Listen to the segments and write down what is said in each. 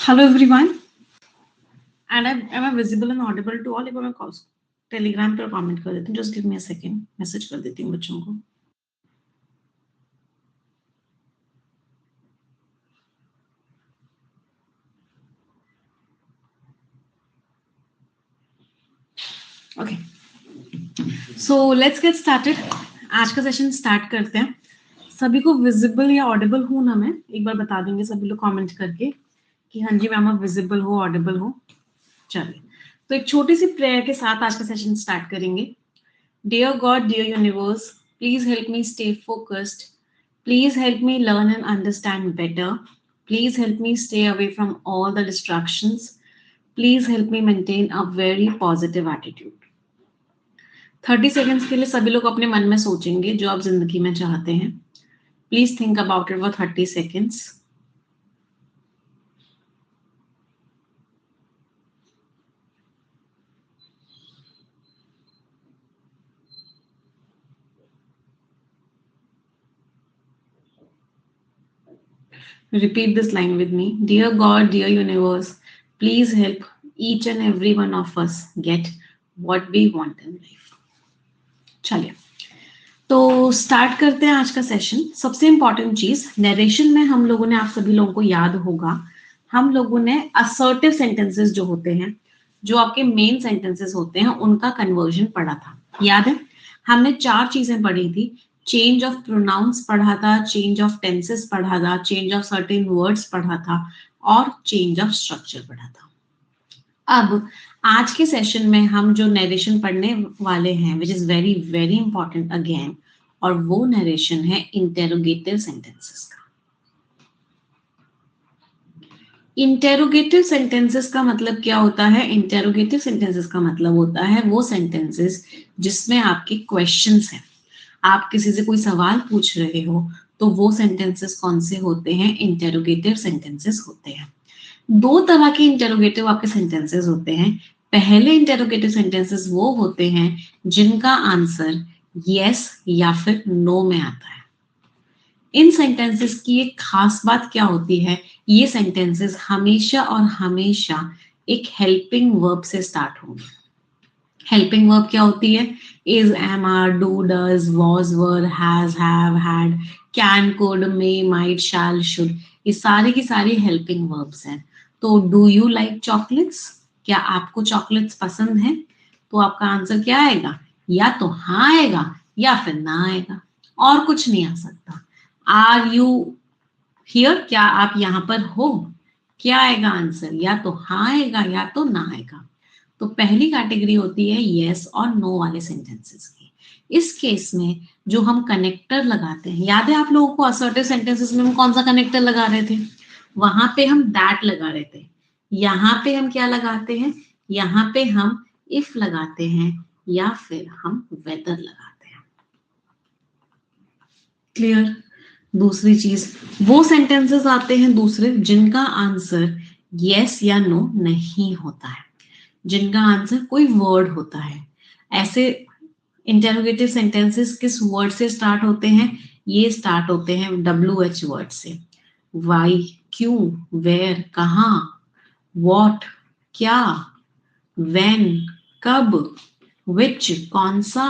Hello everyone, and am I visible and audible to all? एक बार मैं Telegram पर comment कर देती हूँ. Just give me a second. Message कर देती हूँ बच्चों को. Okay. So let's get started. आज का सेशन स्टार्ट करते हैं. सभी को विजिबल या ऑडिबल हूँ ना मैं एक बार बता देंगे सभी लोग कमेंट करके कि हाँ जी मैम आप विजिबल हो ऑडिबल हो. चलिए तो एक छोटी सी प्रेयर के साथ आज का सेशन स्टार्ट करेंगे. Dear God, dear universe, please help me stay focused. Please help me learn and understand better. Please help me stay away from all the distractions. Please help me maintain a very positive attitude. 30 seconds के लिए सभी लोग अपने मन में सोचेंगे जो आप जिंदगी में चाहते हैं. Please think about it for 30 seconds. Repeat this line with me. Dear God, dear universe, please help each and every one of us get what we want in life. चलिए तो स्टार्ट करते हैं आज का सेशन. सबसे important चीज narration में हम लोगों ने, आप सभी लोगों को याद होगा, हम लोगों ने असर्टिव सेंटेंसेस जो होते हैं, जो आपके मेन सेंटेंसेस होते हैं, उनका कन्वर्जन पढ़ा था. याद है हमने 4 चीजें पढ़ी थी. चेंज ऑफ प्रोनाउंस पढ़ा था, चेंज ऑफ टेंसेस पढ़ा था, चेंज ऑफ सर्टेन वर्ड्स पढ़ा था और चेंज ऑफ स्ट्रक्चर पढ़ा था. अब आज के सेशन में हम जो नरेशन पढ़ने वाले हैं which is very very important again, और वो नरेशन है इंटेरोगेटिव सेंटेंसेस का. इंटेरोगेटिव सेंटेंसेस का मतलब क्या होता है? इंटेरोगेटिव सेंटेंसेस का मतलब होता है वो सेंटेंसेस जिसमें आपके क्वेश्चंस हैं. आप किसी से कोई सवाल पूछ रहे हो तो वो सेंटेंसेस कौन से होते हैं? इंटेरोगेटिव सेंटेंसेस होते हैं. 2 तरह के इंटेरोगेटिव आपके सेंटेंसेस होते हैं. पहले इंटेरोगेटिव सेंटेंसेस वो होते हैं जिनका आंसर यस या फिर नो में आता है. इन सेंटेंसेस की एक खास बात क्या होती है? ये सेंटेंसेस हमेशा और हमेशा एक हेल्पिंग वर्ब से स्टार्ट होंगे. हेल्पिंग वर्ब क्या होती है? Is, am, are, do, does, was, were, has, have, had, can, could, may, might, shall, should, ये सारी की सारी हेल्पिंग वर्ब्स हैं. तो डू यू लाइक चॉकलेट्स? क्या आपको चॉकलेट्स पसंद है? तो आपका आंसर क्या आएगा? या तो हाँ आएगा या फिर ना आएगा, और कुछ नहीं आ सकता. Are you here? क्या आप यहाँ पर हो? क्या आएगा आंसर? या तो हाँ आएगा या तो ना आएगा. तो पहली कैटेगरी होती है यस और नो वाले सेंटेंसेस की. इस केस में जो हम कनेक्टर लगाते हैं, याद है आप लोगों को असर्टिव सेंटेंसेस में हम कौन सा कनेक्टर लगा रहे थे? वहां पे हम दैट लगा रहे थे. यहाँ पे हम क्या लगाते हैं? यहाँ पे हम इफ लगाते हैं या फिर हम वेदर लगाते हैं. क्लियर? दूसरी चीज, वो सेंटेंसेस आते हैं दूसरे जिनका आंसर यस या नो नहीं होता है, जिनका आंसर कोई वर्ड होता है. ऐसे इंटेरोगेटिव सेंटेंसेस किस वर्ड से स्टार्ट होते हैं? ये स्टार्ट होते हैं WH वर्ड से. वाई, क्यों, वेयर, कहाँ, व्हाट, क्या, व्हेन, कब, विच, कौन सा,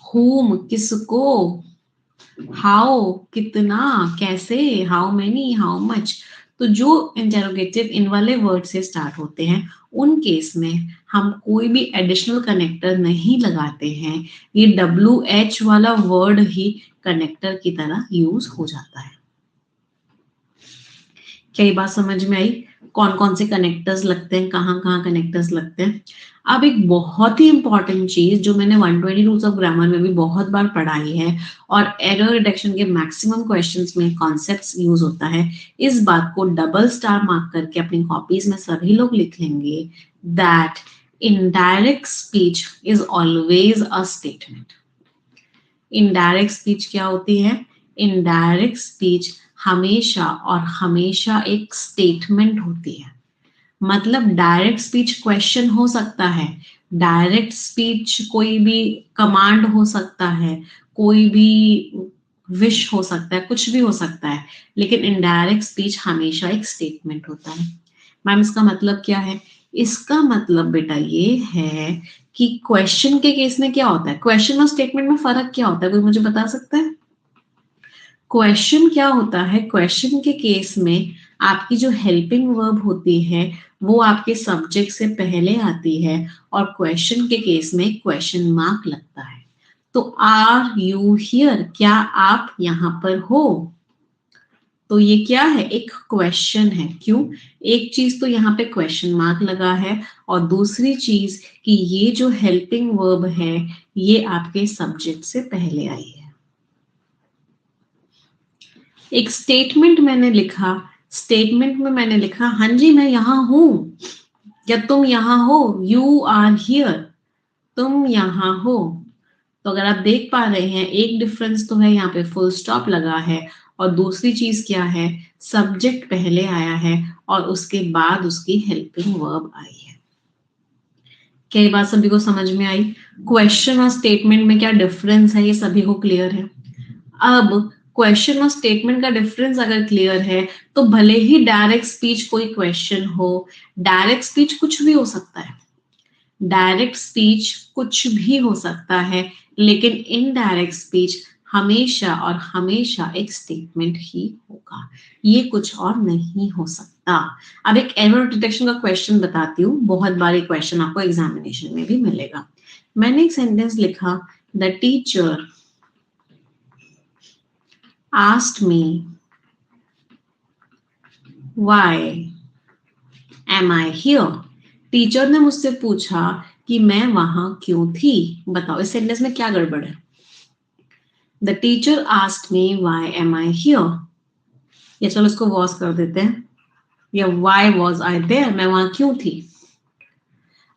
whom, किसको, हाउ, कितना, कैसे, हाउ मेनी, हाउ मच. तो जो इंटेरोगेटिव इन वाले वर्ड से स्टार्ट होते हैं उन केस में हम कोई भी एडिशनल कनेक्टर नहीं लगाते हैं. ये WH वाला वर्ड ही कनेक्टर की तरह यूज हो जाता है. क्या ये बात समझ में आई? कौन कौन से कनेक्टर्स लगते हैं, कहाँ कहाँ कनेक्टर्स लगते हैं. अब एक बहुत ही इंपॉर्टेंट चीज जो मैंने 120 रूल्स ऑफ ग्रामर में भी बहुत बार पढ़ाई है और एरर रिडक्शन के मैक्सिमम क्वेश्चंस में कॉन्सेप्ट्स यूज होता है, इस बात को डबल स्टार मार्क करके अपनी कॉपीज में सभी लोग लिख लेंगे, that indirect speech is always a statement. Indirect speech क्या होती है? इनडायरेक्ट स्पीच हमेशा और हमेशा एक स्टेटमेंट होती है. मतलब डायरेक्ट स्पीच क्वेश्चन हो सकता है, डायरेक्ट स्पीच कोई भी कमांड हो सकता है, कोई भी विश हो सकता है, कुछ भी हो सकता है, लेकिन इनडायरेक्ट स्पीच हमेशा एक स्टेटमेंट होता है। मैम इसका मतलब क्या है? इसका मतलब बेटा ये है कि क्वेश्चन के केस में क्या होता है, क्वेश्चन और स्टेटमेंट में फर्क क्या होता है, कोई मुझे बता सकता है? क्वेश्चन क्या होता है, क्वेश्चन के केस में आपकी जो हेल्पिंग वर्ब होती है वो आपके सब्जेक्ट से पहले आती है, और क्वेश्चन के केस में क्वेश्चन मार्क लगता है। तो आर यू हियर, क्या आप यहां पर हो? तो ये क्या है, एक क्वेश्चन है। क्यों? एक चीज तो यहाँ पे क्वेश्चन मार्क लगा है, और दूसरी चीज कि ये जो हेल्पिंग वर्ब है ये आपके सब्जेक्ट से पहले आई है। एक स्टेटमेंट मैंने लिखा, स्टेटमेंट में मैंने लिखा हाँ जी मैं यहां हूं, या तुम यहां हो, यू आर हियर, तुम यहां हो। तो अगर आप देख पा रहे हैं एक डिफरेंस तो है, यहाँ पे फुल स्टॉप लगा है, और दूसरी चीज क्या है, सब्जेक्ट पहले आया है और उसके बाद उसकी हेल्पिंग वर्ब आई है। क्या ये बात सभी को समझ में आई? क्वेश्चन और स्टेटमेंट में क्या डिफरेंस है ये सभी को क्लियर है? अब क्वेश्चन और स्टेटमेंट का डिफरेंस अगर क्लियर है तो भले ही डायरेक्ट स्पीच कोई क्वेश्चन हो, डायरेक्ट स्पीच कुछ भी हो सकता है, डायरेक्ट स्पीच कुछ भी हो सकता है, लेकिन इनडायरेक्ट स्पीच हमेशा और हमेशा एक स्टेटमेंट ही होगा, ये कुछ और नहीं हो सकता। अब एक एरर डिटेक्शन का क्वेश्चन बताती हूँ, बहुत बार क्वेश्चन आपको एग्जामिनेशन में भी मिलेगा। मैंने एक सेंटेंस लिखा, the teacher asked me why am I here। Teacher ने मुझसे पूछा कि मैं वहां क्यों थी। बताओ इस सेंटेंस में क्या गड़बड़ है? The teacher asked me why am I hear, या चलो इसको वॉज कर देते हैं, या व्हाई वॉज आई देयर, मैं वहां क्यों थी।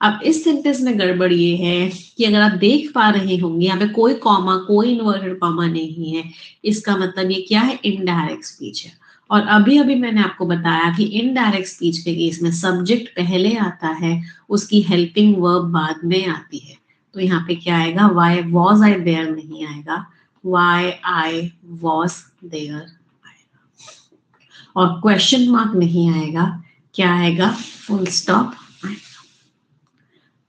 अब इस सेंटेंस में गड़बड़ ये है कि अगर आप देख पा रहे होंगे यहाँ पे कोई कॉमा, कोई इन्वर्टेड कॉमा नहीं है, इसका मतलब ये क्या है, इनडायरेक्ट स्पीच है। और अभी अभी मैंने आपको बताया कि इनडायरेक्ट स्पीच के केस में सब्जेक्ट पहले आता है, उसकी हेल्पिंग वर्ब बाद में आती है। तो यहाँ पे क्या आएगा, वाई वॉज आई देयर नहीं आएगा, वाई आई वॉज देयर, और क्वेश्चन मार्क नहीं आएगा, क्या आएगा, फुल स्टॉप आएगा।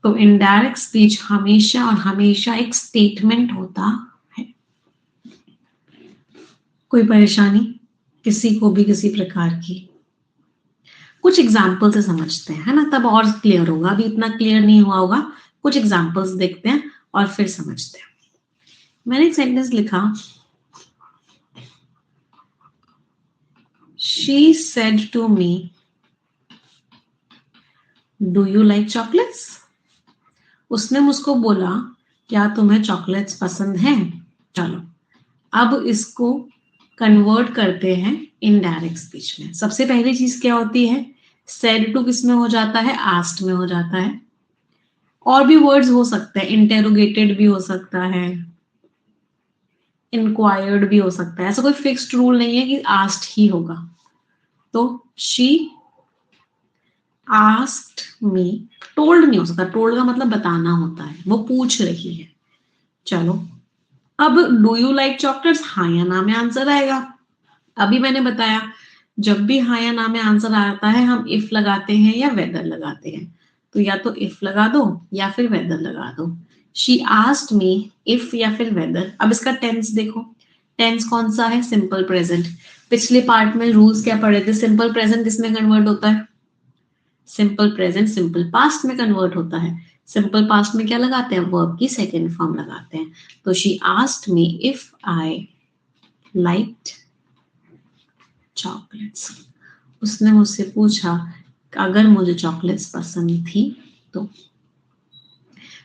तो इनडायरेक्ट स्पीच हमेशा और हमेशा एक स्टेटमेंट होता है। कोई परेशानी किसी को भी किसी प्रकार की? कुछ एग्जाम्पल से समझते हैं, है ना, तब और क्लियर होगा, अभी इतना क्लियर नहीं हुआ होगा। कुछ एग्जाम्पल्स देखते हैं और फिर समझते हैं। मैंने एक सेंटेंस लिखा, she said to me do you like chocolates. उसने मुझको बोला क्या तुम्हें चॉकलेट्स पसंद हैं। चलो अब इसको कन्वर्ट करते हैं इनडायरेक्ट स्पीच में। सबसे पहली चीज क्या होती है, सेड टू किस में हो जाता है, आस्क्ड में हो जाता है। और भी वर्ड्स हो सकते हैं, इंटेरोगेटेड भी हो सकता है, इंक्वायर्ड भी हो सकता है, ऐसा कोई फिक्स्ड रूल नहीं है कि आस्क्ड ही होगा। तो शी आस्क्ड मी, टोल्ड नहीं हो सकता, टोल्ड का मतलब बताना होता है, वो पूछ रही है। चलो अब डू यू लाइक चॉकलेट्स, हाँ या ना में आंसर आएगा। अभी मैंने बताया जब भी हाँ या ना में आंसर आता है हम इफ लगाते हैं या वेदर लगाते हैं, तो या तो इफ लगा दो या फिर वेदर लगा दो। शी आस्क्ड मी इफ या फिर वेदर। अब इसका टेंस देखो, टेंस कौन सा है, सिंपल प्रेजेंट। पिछले पार्ट में रूल्स क्या पढ़े थे, सिंपल प्रेजेंट किसमें कन्वर्ट होता है, सिंपल प्रेजेंट सिंपल पास्ट में कन्वर्ट होता है। सिंपल पास्ट में क्या लगाते हैं, वर्ब की सेकेंड फॉर्म लगाते हैं। तो she asked me if I liked chocolates, उसने मुझसे पूछा अगर मुझे चॉकलेट्स पसंद थी तो।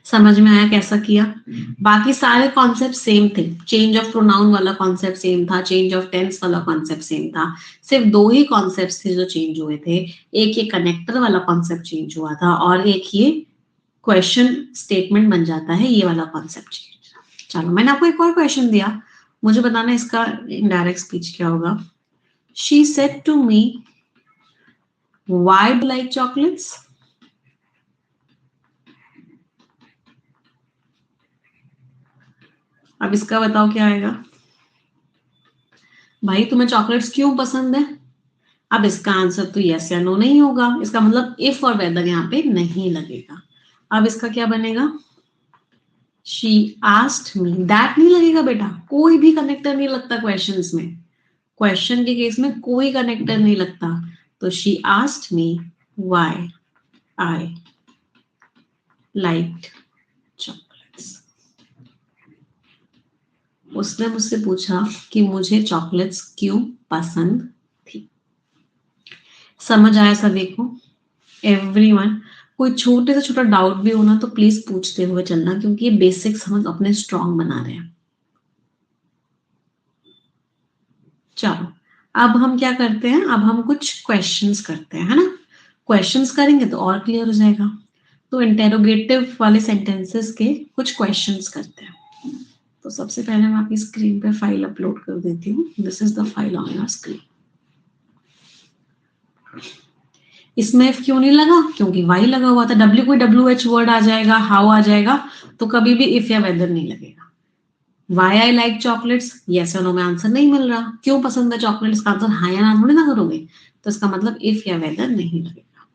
समझ में आया कैसा किया? बाकी सारे कॉन्सेप्ट सेम थे, चेंज ऑफ प्रोनाउन वाला कॉन्सेप्ट सेम था, चेंज ऑफ टेंस वाला कॉन्सेप्ट सेम था, सिर्फ दो ही कॉन्सेप्ट थे जो चेंज हुए थे। एक ये कनेक्टर वाला कॉन्सेप्ट चेंज हुआ था, और एक ये क्वेश्चन स्टेटमेंट बन जाता है, ये वाला कॉन्सेप्ट चेंज। चलो मैंने आपको एक और क्वेश्चन दिया, मुझे बताना इसका इनडायरेक्ट स्पीच क्या होगा। She said to me why do you like chocolates। अब इसका बताओ क्या आएगा। भाई तुम्हें चॉकलेट्स क्यों पसंद है? अब इसका आंसर तो यस या नो नहीं होगा, इसका मतलब इफ और वेदर यहाँ पे नहीं लगेगा। अब इसका क्या बनेगा? शी आस्क्ड मी, दैट नहीं लगेगा बेटा, कोई भी कनेक्टर नहीं लगता क्वेश्चंस में, क्वेश्चन के केस में कोई कनेक्टर नहीं लगता। तो she asked me why I liked chocolates, उसने मुझसे पूछा कि मुझे चॉकलेट्स क्यों पसंद थी। समझ आया सभी को? एवरीवन, कोई छोटे से छोटा डाउट भी हो ना तो प्लीज पूछते हुए चलना, क्योंकि ये बेसिक्स हम अपने स्ट्रॉन्ग बना रहे हैं। चलो अब हम क्या करते हैं, अब हम कुछ क्वेश्चंस करते हैं, है ना? क्वेश्चंस करेंगे तो और क्लियर हो जाएगा। तो इंटेरोगेटिव वाले सेंटेंसेस के कुछ क्वेश्चंस करते हैं। तो सबसे पहले मैं आपकी स्क्रीन पे फाइल अपलोड कर देती हूँ। This is the file on your screen. इसमें F क्यों नहीं लगा? क्योंकि वाई लगा हुआ था। W कोई WH वर्ड आ जाएगा, हाउ आ जाएगा, तो कभी भी इफ या वेदर नहीं लगेगा। Why I like chocolates, yes या नो में आंसर नहीं मिल रहा। क्यों पसंद है चॉकलेट्स का आंसर हाँ या ना थोड़ी ना करोगे, तो इसका मतलब इफ या वेदर नहीं लगेगा।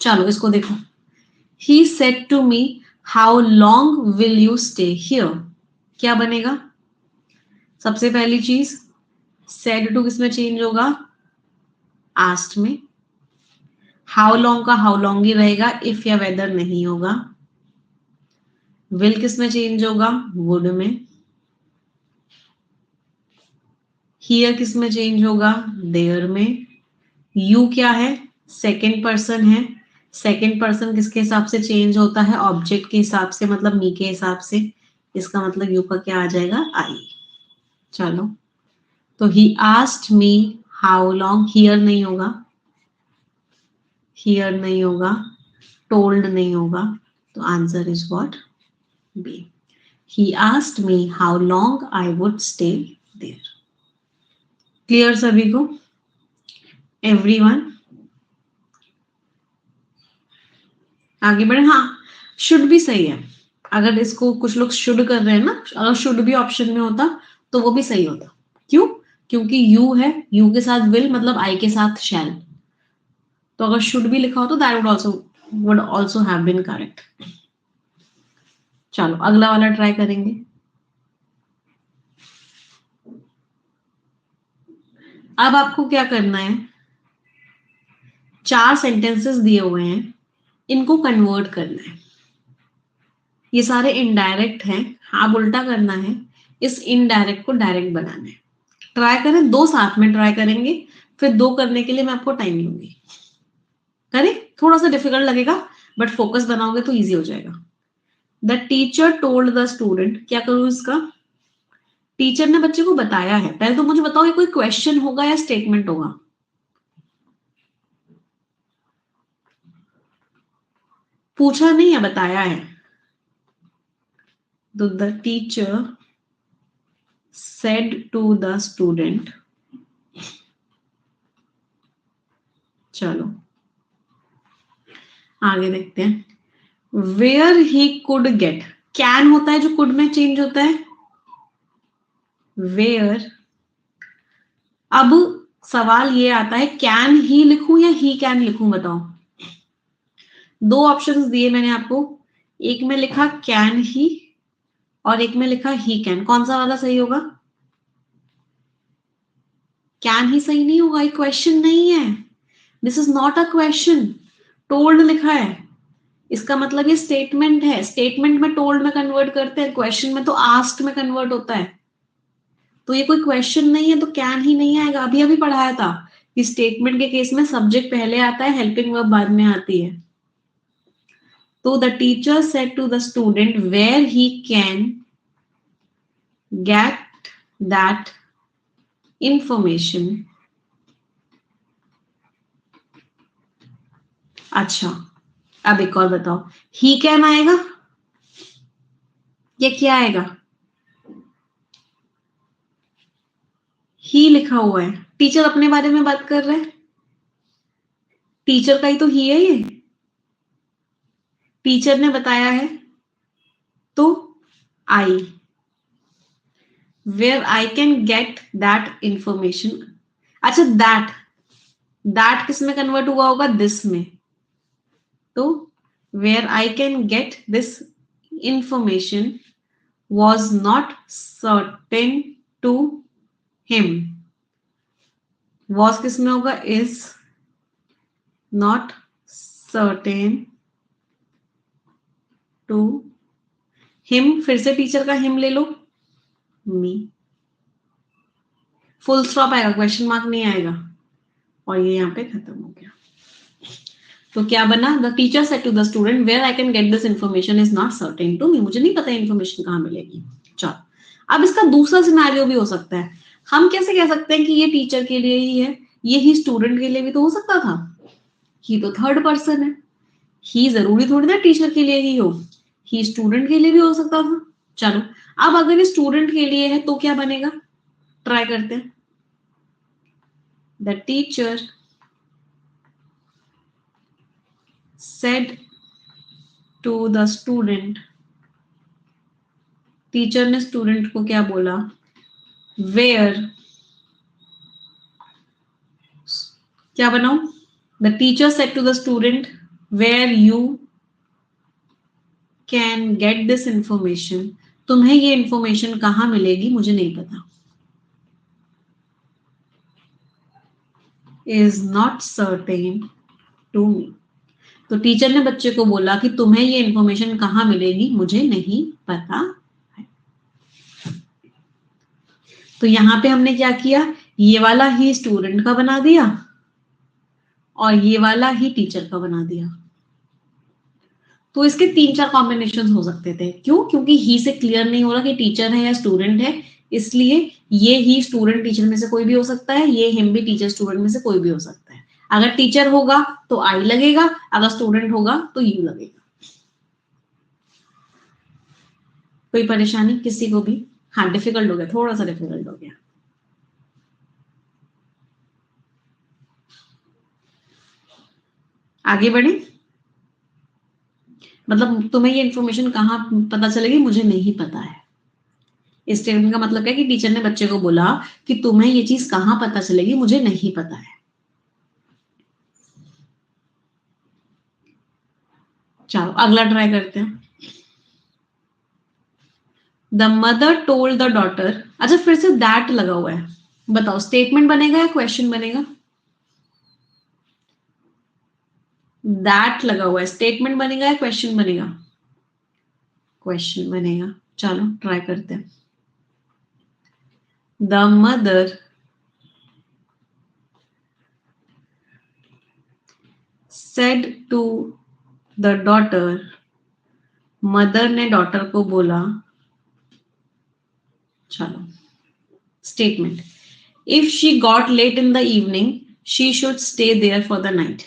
चलो इसको देखो। He said to me how long will you stay here, क्या बनेगा? सबसे पहली चीज, सेड टू किसमें चेंज होगा? आस्ट में। हाउ लॉन्ग का हाउ लॉन्ग ही रहेगा, इफ या वेदर नहीं होगा। विल किसमें चेंज होगा? वुड में। हियर किसमें चेंज होगा? देयर में। यू क्या है? सेकेंड पर्सन है। सेकेंड पर्सन किसके हिसाब से चेंज होता है? ऑब्जेक्ट के हिसाब से, मतलब मी के हिसाब से। इसका मतलब यू का क्या आ जाएगा? आई। चलो, तो he asked me how long, here नहीं होगा, हियर नहीं होगा, टोल्ड नहीं होगा, तो answer is what? B. He asked me how long I would stay there. Clear सभी को? एवरीवन आगे बढ़े। हाँ, शुड भी सही है। अगर इसको कुछ लोग शुड कर रहे हैं ना, अगर शुड भी ऑप्शन में होता तो वो भी सही होता। क्यों? क्योंकि यू है, यू के साथ विल मतलब आई के साथ शैल, तो अगर शुड भी लिखा हो तो that would also have been correct. चलो अगला वाला ट्राई करेंगे। अब आपको क्या करना है, 4 सेंटेंसेस दिए हुए हैं, इनको कन्वर्ट करना है। ये सारे इनडायरेक्ट हैं, आप उल्टा करना है, इस इनडायरेक्ट को डायरेक्ट बनाना है। ट्राई करें, 2 साथ में ट्राई करेंगे, फिर 2 करने के लिए मैं आपको टाइम लूंगी। करें, थोड़ा सा डिफिकल्ट लगेगा बट फोकस बनाओगे तो इजी हो जाएगा। The teacher told the student, क्या करूं इसका? टीचर ने बच्चे को बताया है। पहले तो मुझे बताओ ये कोई क्वेश्चन होगा या स्टेटमेंट होगा? पूछा नहीं है, बताया है। तो the teacher said to the student, चलो आगे देखते हैं। Where he could get, can होता है जो कुड में चेंज होता है, वेयर। अब सवाल ये आता है कैन ही लिखूं या ही कैन लिखूं, बताओ। 2 ऑप्शंस दिए मैंने आपको, एक में लिखा कैन ही और एक में लिखा ही कैन, कौन सा वाला सही होगा? कैन ही सही नहीं होगा, ये क्वेश्चन नहीं है, this is not a question. Told लिखा है, इसका मतलब ये स्टेटमेंट है। स्टेटमेंट में टोल्ड में कन्वर्ट करते हैं, क्वेश्चन में तो आस्क्ड में कन्वर्ट होता है। तो ये कोई क्वेश्चन नहीं है, तो कैन ही नहीं आएगा। अभी अभी पढ़ाया था कि स्टेटमेंट के केस में सब्जेक्ट पहले आता है, हेल्पिंग वर्ब बाद में आती है। तो the teacher said to the student where he can get that information. अच्छा, अब एक और बताओ, ही कैन आएगा या क्या आएगा? ही लिखा हुआ है, टीचर अपने बारे में बात कर रहे हैं, टीचर का ही तो ही है ये, टीचर ने बताया है तो आई। Where I can get that information. अच्छा, दैट किस में कन्वर्ट हुआ होगा? दिस में। तो where I can get this information was not certain to him. Was किस में होगा? Is not certain to him. फिर से टीचर का हिम ले लो, मी। फुल स्टॉप आएगा, क्वेश्चन मार्क नहीं आएगा, और ये यहाँ पे खत्म हो गया। तो क्या बना? The teacher said to the student where I can get this information is not certain to me. मुझे नहीं पता इंफॉर्मेशन कहाँ मिलेगी। चलो, अब इसका दूसरा सिनेरियो भी हो सकता है। हम कैसे कह सकते हैं कि ये टीचर के लिए ही है? ये ही स्टूडेंट के लिए भी तो हो सकता था। ही तो थर्ड पर्सन है, ही जरूरी थोड़ी ना टीचर के लिए ही हो, ही स्टूडेंट के लिए भी हो सकता था। चलो, अब अगर ये स्टूडेंट के लिए है तो क्या बनेगा? ट्राई करते हैं। The teacher said to the student. Teacher ने स्टूडेंट को क्या बोला? वेयर, क्या बनाऊं? The teacher said to the student where you can get this information. तुम्हें ये इंफॉर्मेशन कहां मिलेगी? मुझे नहीं पता। Is not certain to me. तो टीचर ने बच्चे को बोला कि तुम्हें ये इंफॉर्मेशन कहां मिलेगी? मुझे नहीं पता है। तो यहां पे हमने क्या किया? ये वाला ही स्टूडेंट का बना दिया और ये वाला ही टीचर का बना दिया। तो इसके 3-4 कॉम्बिनेशन हो सकते थे। क्यों? क्योंकि ही से क्लियर नहीं हो रहा कि टीचर है या स्टूडेंट है, इसलिए ये ही स्टूडेंट टीचर में से कोई भी हो सकता है, ये हिम भी टीचर स्टूडेंट में से कोई भी हो सकता है। अगर टीचर होगा तो आई लगेगा, अगर स्टूडेंट होगा तो यू लगेगा। कोई परेशानी किसी को भी? हाँ, डिफिकल्ट हो गया, थोड़ा सा डिफिकल्ट हो गया। आगे बढ़े। मतलब तुम्हें ये इंफॉर्मेशन कहाँ पता चलेगी? मुझे नहीं पता है। इस स्टेटमेंट का मतलब क्या है कि टीचर ने बच्चे को बोला कि तुम्हें ये चीज कहाँ पता चलेगी? मुझे नहीं पता है। चलो अगला ट्राई करते हैं। The mother told the daughter. अच्छा, फिर से दैट लगा हुआ है, बताओ स्टेटमेंट बनेगा या क्वेश्चन बनेगा? दैट लगा हुआ है, स्टेटमेंट बनेगा या क्वेश्चन बनेगा? क्वेश्चन बनेगा। चलो ट्राई करते हैं। The mother said to the daughter. Mother ने डॉटर को बोला। चलो, statement. If she got late in the evening she should stay there for the night.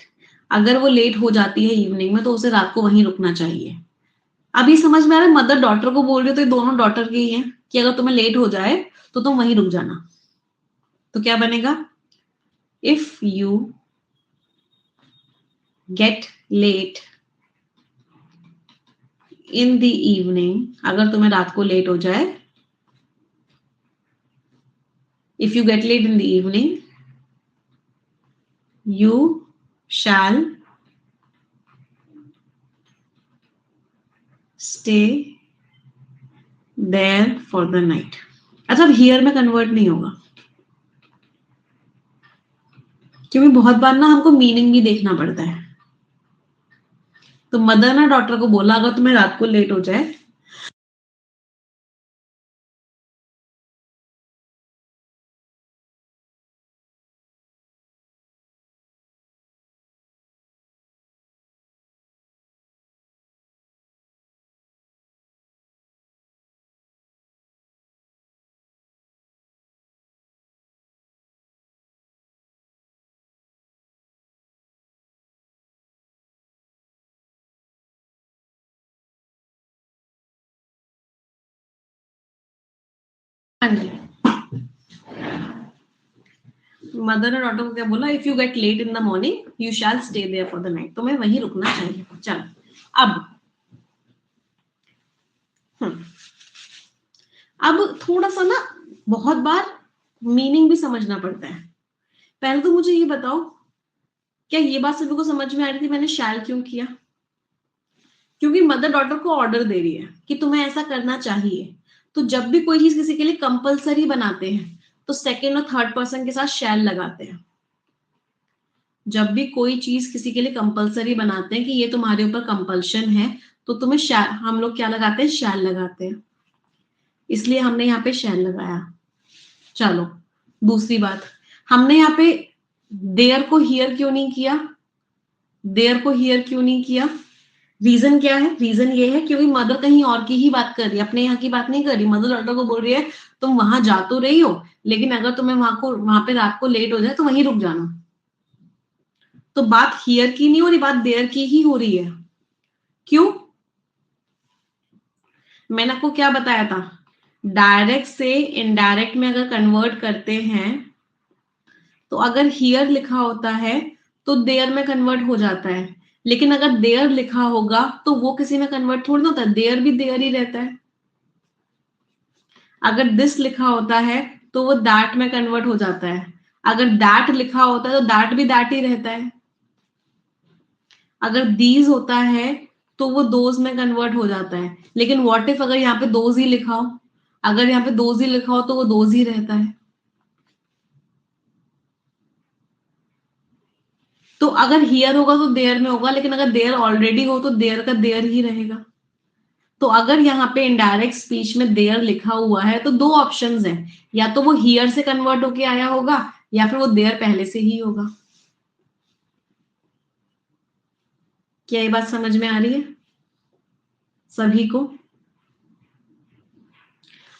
अगर वो लेट हो जाती है इवनिंग में तो उसे रात को वहीं रुकना चाहिए। अभी समझ में आ रहा है? मदर डॉटर को बोल रही हो तो ये दोनों डॉटर के ही हैं कि अगर तुम्हें लेट हो जाए तो तुम वहीं रुक जाना। तो क्या बनेगा? If you get late in the evening, अगर तुम्हें रात को लेट हो जाए, if you get late in the evening you shall stay there for the night. अच्छा, अब हियर में कन्वर्ट नहीं होगा क्योंकि बहुत बार ना हमको मीनिंग भी देखना पड़ता है। तो मदर ने डॉटर को बोला अगर तुम्हें रात को लेट हो जाए हाँ जी, मदर ने डॉटर को क्या बोला? If you get late in the morning you shall stay there for the night. तुम्हें वहीं रुकना चाहिए। चलो अब अब थोड़ा सा ना बहुत बार मीनिंग भी समझना पड़ता है। पहले तो मुझे ये बताओ, क्या ये बात सभी को समझ में आ रही थी मैंने शैल क्यों किया? क्योंकि मदर डॉटर को ऑर्डर दे रही है कि तुम्हें ऐसा करना चाहिए। तो जब भी कोई चीज किसी के लिए कंपलसरी बनाते हैं तो सेकेंड और थर्ड पर्सन के साथ शैल लगाते हैं। जब भी कोई चीज किसी के लिए कंपलसरी बनाते हैं कि ये तुम्हारे ऊपर कंपल्शन है, तो तुम्हें शैल, हम लोग क्या लगाते हैं? शैल लगाते हैं। इसलिए हमने यहाँ पे शैल लगाया। चलो दूसरी बात, हमने यहाँ पे देयर को हियर क्यों नहीं किया? देयर को हियर क्यों नहीं किया? रीजन क्या है? रीजन ये है क्योंकि मदर कहीं और की ही बात कर रही है, अपने यहाँ की बात नहीं कर रही। मदर डॉटर को बोल रही है तुम वहां जा तो रही हो, लेकिन अगर तुम्हें वहां पे रात को लेट हो जाए तो वहीं रुक जाना। तो बात हियर की नहीं हो रही, बात देयर की ही हो रही है। क्यों? मैंने आपको क्या बताया था? डायरेक्ट से इनडायरेक्ट में अगर कन्वर्ट करते हैं तो अगर हियर लिखा होता है तो देयर में कन्वर्ट हो जाता है, लेकिन अगर देयर लिखा होगा तो वो किसी में कन्वर्ट थोड़ी ना होता है, देयर भी देयर ही रहता है। अगर दिस लिखा होता है तो वो दैट में कन्वर्ट हो जाता है, अगर दैट लिखा होता है तो दैट भी दैट ही रहता है। अगर दीज होता है तो वो दोज में कन्वर्ट हो जाता है, लेकिन व्हाट इफ अगर यहाँ पे दोज ही लिखा हो, अगर यहाँ पे दोज ही लिखा हो तो वो दोज ही रहता है। तो अगर हियर होगा तो देयर में होगा, लेकिन अगर देयर ऑलरेडी हो तो देयर का देयर ही रहेगा। तो अगर यहाँ पे इनडायरेक्ट स्पीच में देयर लिखा हुआ है तो दो ऑप्शंस हैं, या तो वो हियर से कन्वर्ट होके आया होगा या फिर वो देयर पहले से ही होगा। क्या ये बात समझ में आ रही है सभी को?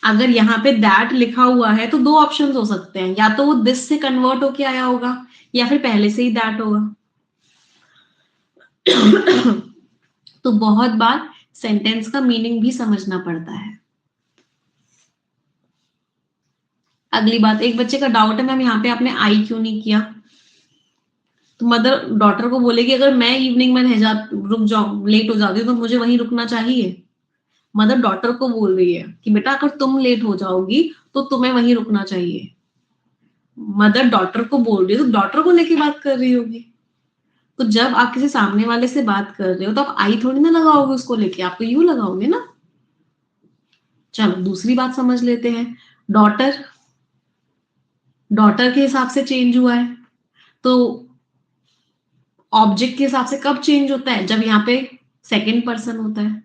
अगर यहाँ पे दैट लिखा हुआ है तो दो ऑप्शंस हो सकते हैं, या तो वो दिस से कन्वर्ट होके आया होगा या फिर पहले से ही दैट होगा। तो बहुत बार सेंटेंस का मीनिंग भी समझना पड़ता है। अगली बात, एक बच्चे का डाउट है मैम यहाँ पे आपने आई क्यों नहीं किया? तो मदर डॉटर को बोलेगी अगर मैं इवनिंग में रुक जाऊं, लेट हो जाती हूँ तो मुझे वहीं रुकना चाहिए। मदर डॉटर को बोल रही है कि बेटा अगर तुम लेट हो जाओगी तो तुम्हें वहीं रुकना चाहिए। मदर डॉटर को बोल रही है तो डॉटर को लेके बात कर रही होगी। तो जब आप किसी सामने वाले से बात कर रहे हो तो आप आई थोड़ी ना लगाओगे उसको लेके, आप तो यू लगाओगे ना। चलो दूसरी बात समझ लेते हैं। डॉटर, डॉटर के हिसाब से चेंज हुआ है, तो ऑब्जेक्ट के हिसाब से कब चेंज होता है? जब यहाँ पे सेकंड पर्सन होता है।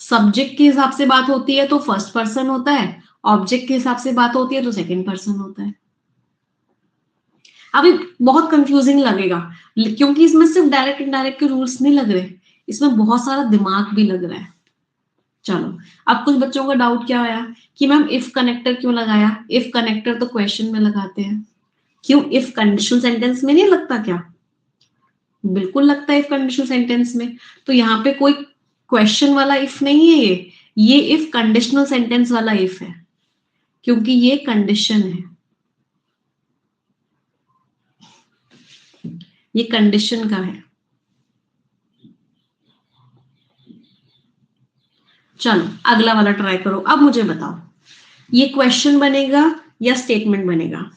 सब्जेक्ट के हिसाब से बात होती है तो फर्स्ट पर्सन होता है, ऑब्जेक्ट के हिसाब से बात होती है तो सेकंड पर्सन होता है। अभी बहुत कंफ्यूजिंग लगेगा क्योंकि इसमें सिर्फ डायरेक्ट इनडायरेक्ट के रूल्स नहीं लग रहे, इसमें बहुत सारा दिमाग भी लग रहा है। चलो, अब कुछ बच्चों का डाउट क्या आया कि मैम इफ कनेक्टर क्यों लगाया? इफ कनेक्टर तो क्वेश्चन में लगाते हैं, क्यों इफ कंडीशनल सेंटेंस में नहीं लगता क्या? बिल्कुल लगता है इफ कंडीशनल सेंटेंस में। तो यहाँ पे कोई क्वेश्चन वाला इफ नहीं है, ये इफ कंडीशनल सेंटेंस वाला इफ है, क्योंकि ये कंडीशन है, ये कंडीशन का है। चलो अगला वाला ट्राई करो। अब मुझे बताओ ये क्वेश्चन बनेगा या स्टेटमेंट बनेगा?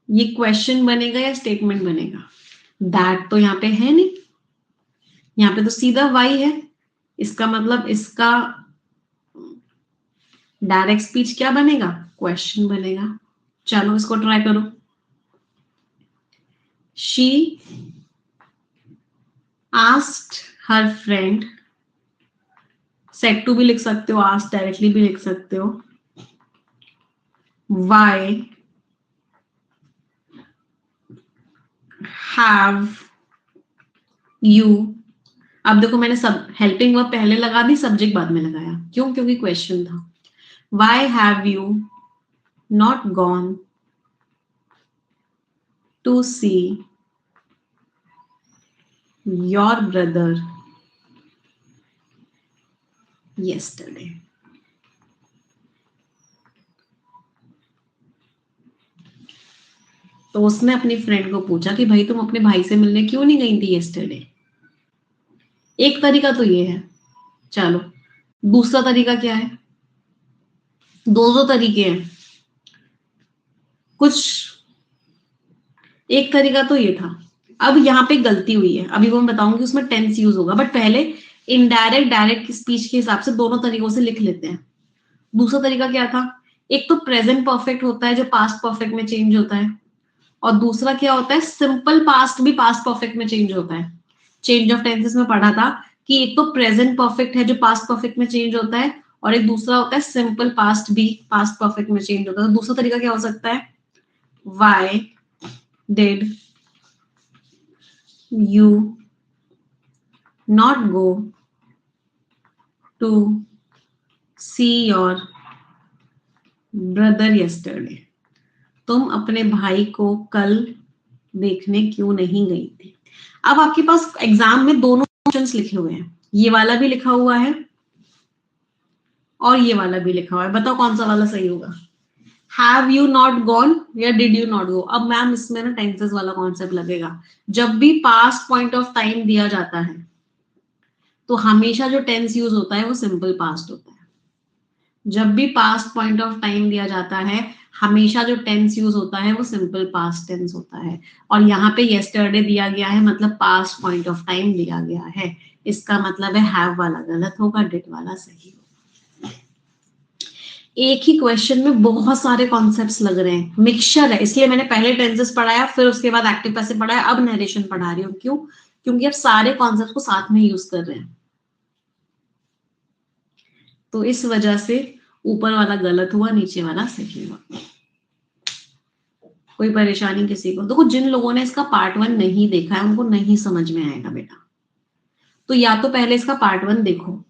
ये क्वेश्चन बनेगा या स्टेटमेंट बनेगा? दैट तो यहाँ पे है नहीं, यहाँ पे तो सीधा वाई है, इसका मतलब इसका डायरेक्ट स्पीच क्या बनेगा? क्वेश्चन बनेगा। चलो इसको ट्राई करो। She asked her friend, said to भी लिख सकते हो, आस्क डायरेक्टली भी लिख सकते हो, वाई हैव यू। अब देखो मैंने सब हेल्पिंग वर्ब पहले लगा दी, सब्जेक्ट बाद में लगाया, क्यों? क्योंकि क्वेश्चन था। Why have you not gone to see your brother yesterday? तो उसने अपनी फ्रेंड को पूछा कि भाई तुम अपने भाई से मिलने क्यों नहीं गई थी yesterday? एक तरीका तो ये है। चलो दूसरा तरीका क्या है, दो तरीके हैं कुछ, एक तरीका तो ये था। अब यहाँ पे गलती हुई है, अभी वो मैं बताऊंगी उसमें टेंस यूज होगा, बट पहले इनडायरेक्ट डायरेक्ट स्पीच के हिसाब से दोनों तरीकों से लिख लेते हैं। दूसरा तरीका क्या था, एक तो प्रेजेंट परफेक्ट होता है जो पास्ट परफेक्ट में चेंज होता है, और दूसरा क्या होता है, सिंपल पास्ट भी पास्ट परफेक्ट में चेंज होता है। चेंज ऑफ टेंसेस में पढ़ा था कि एक तो प्रेजेंट परफेक्ट है जो पास्ट परफेक्ट में चेंज होता है, और एक दूसरा होता है सिंपल पास्ट भी पास्ट परफेक्ट में चेंज होता है। तो दूसरा तरीका क्या हो सकता है, why did you not go to see your brother yesterday, तुम अपने भाई को कल देखने क्यों नहीं गई थी। अब आपके पास एग्जाम में दोनों ऑप्शंस लिखे हुए हैं, ये वाला भी लिखा हुआ है और ये वाला भी लिखा हुआ है, बताओ कौन सा वाला सही होगा, हैव यू नॉट गॉन या डिड यू नॉट गो। अब मैम इसमें ना टेंसेस वाला कॉन्सेप्ट लगेगा, जब भी पास्ट पॉइंट ऑफ टाइम दिया जाता है तो हमेशा जो टेंस यूज होता है वो सिंपल पास्ट होता है। जब भी पास्ट पॉइंट ऑफ टाइम दिया जाता है हमेशा जो टेंस यूज होता है वो सिंपल पास्ट टेंस होता है, और यहाँ पे यस्टरडे दिया गया है मतलब पास्ट पॉइंट ऑफ टाइम दिया गया है, इसका मतलब है हैव वाला गलत होगा, डिड वाला सही होगा। एक ही क्वेश्चन में बहुत सारे कॉन्सेप्ट्स लग रहे हैं, मिक्सचर है, इसलिए मैंने पहले टेंसेस पढ़ाया फिर उसके बाद एक्टिव पैसिव पढ़ाया, अब नरेशन पढ़ा रही हूँ। क्यों, क्योंकि अब सारे कॉन्सेप्ट को साथ में यूज कर रहे हैं, तो इस वजह से ऊपर वाला गलत हुआ नीचे वाला सही हुआ। कोई परेशानी किसी को, देखो जिन लोगों ने इसका पार्ट 1 नहीं देखा है उनको नहीं समझ में आएगा बेटा, तो या तो पहले इसका पार्ट 1 देखो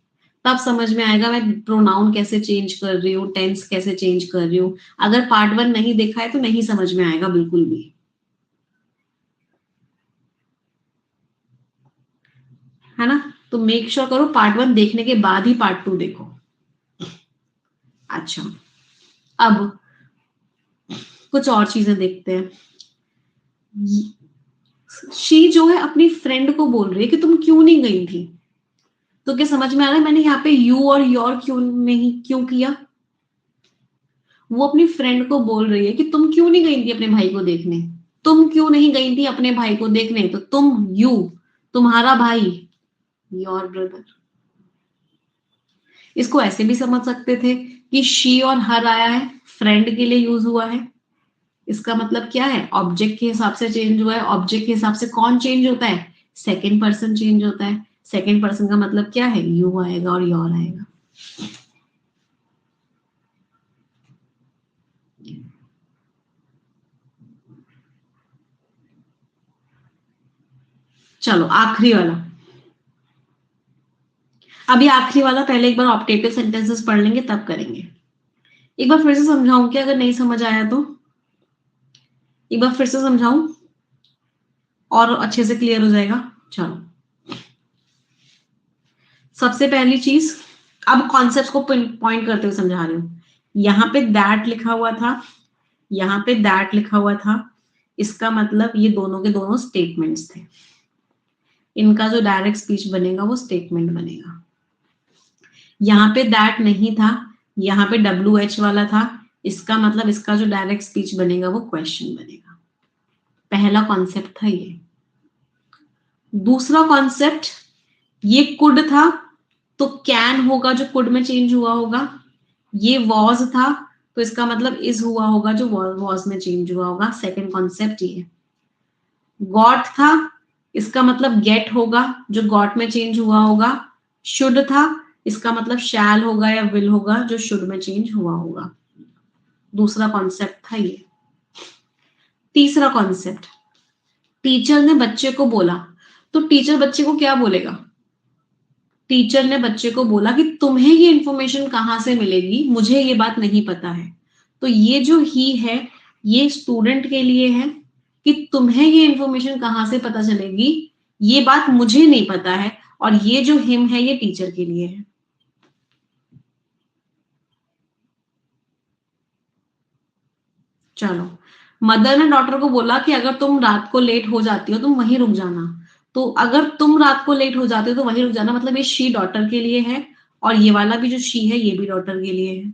तब समझ में आएगा मैं प्रोनाउन कैसे चेंज कर रही हूँ, टेंस कैसे चेंज कर रही हूँ। अगर पार्ट 1 नहीं देखा है तो नहीं समझ में आएगा बिल्कुल भी, है ना। तो मेक श्योर करो पार्ट 1 देखने के बाद ही पार्ट 2 देखो। अच्छा, अब कुछ और चीजें देखते हैं। शी जो है अपनी फ्रेंड को बोल रही है कि तुम क्यों नहीं गई थी, तो क्या समझ में आ रहा है मैंने यहाँ पे यू और योर क्यों नहीं क्यों किया। वो अपनी फ्रेंड को बोल रही है कि तुम क्यों नहीं गई थी अपने भाई को देखने, तुम क्यों नहीं गई थी अपने भाई को देखने, तो तुम यू, तुम्हारा भाई, योर ब्रदर। इसको ऐसे भी समझ सकते थे कि शी और हर आया है, फ्रेंड के लिए यूज हुआ है, इसका मतलब क्या है, ऑब्जेक्ट के हिसाब से चेंज हुआ है। ऑब्जेक्ट के हिसाब से कौन चेंज होता है, सेकंड पर्सन चेंज होता है। सेकंड पर्सन का मतलब क्या है, यू आएगा और योर आएगा। चलो आखिरी वाला, अभी आखिरी वाला पहले एक बार ऑप्टेटिव सेंटेंसेस पढ़ लेंगे तब करेंगे। एक बार फिर से समझाऊं क्या, अगर नहीं समझ आया तो एक बार फिर से समझाऊं और अच्छे से क्लियर हो जाएगा। चलो, सबसे पहली चीज, अब कॉन्सेप्ट को पॉइंट करते हुए समझा रही हूं। यहाँ पे दैट लिखा हुआ था, यहाँ पे दैट लिखा हुआ था, इसका मतलब ये दोनों के दोनों स्टेटमेंट्स थे, इनका जो डायरेक्ट स्पीच बनेगा वो स्टेटमेंट बनेगा। यहाँ पे दैट नहीं था, यहाँ पे WH वाला था, इसका मतलब इसका जो डायरेक्ट स्पीच बनेगा वो क्वेश्चन बनेगा। पहला कॉन्सेप्ट था ये। दूसरा कॉन्सेप्ट, ये कुड था तो कैन होगा जो कुड में चेंज हुआ होगा, ये वॉज था तो इसका मतलब इज हुआ होगा जो वॉज में चेंज हुआ होगा। सेकंड कॉन्सेप्ट ये। गॉट था, इसका मतलब गेट होगा जो गॉट में चेंज हुआ होगा। शुड था, इसका मतलब शैल होगा या विल होगा जो शुड में चेंज हुआ होगा। दूसरा कॉन्सेप्ट था ये। तीसरा कॉन्सेप्ट, टीचर ने बच्चे को बोला, तो टीचर बच्चे को क्या बोलेगा, टीचर ने बच्चे को बोला कि तुम्हें ये इंफॉर्मेशन कहाँ से मिलेगी, मुझे ये बात नहीं पता है। तो ये जो ही है ये स्टूडेंट के लिए है कि तुम्हें ये इंफॉर्मेशन कहाँ से पता चलेगी, ये बात मुझे नहीं पता है, और ये जो हिम है ये टीचर के लिए है। चलो, मदर ने डॉटर को बोला कि अगर तुम रात को लेट हो जाती हो तुम वहीं रुक जाना, तो अगर तुम रात को लेट हो जाते हो तो वहीं रुक जाना, मतलब ये शी डॉटर के लिए है, और ये वाला भी जो शी है ये भी डॉटर के लिए है।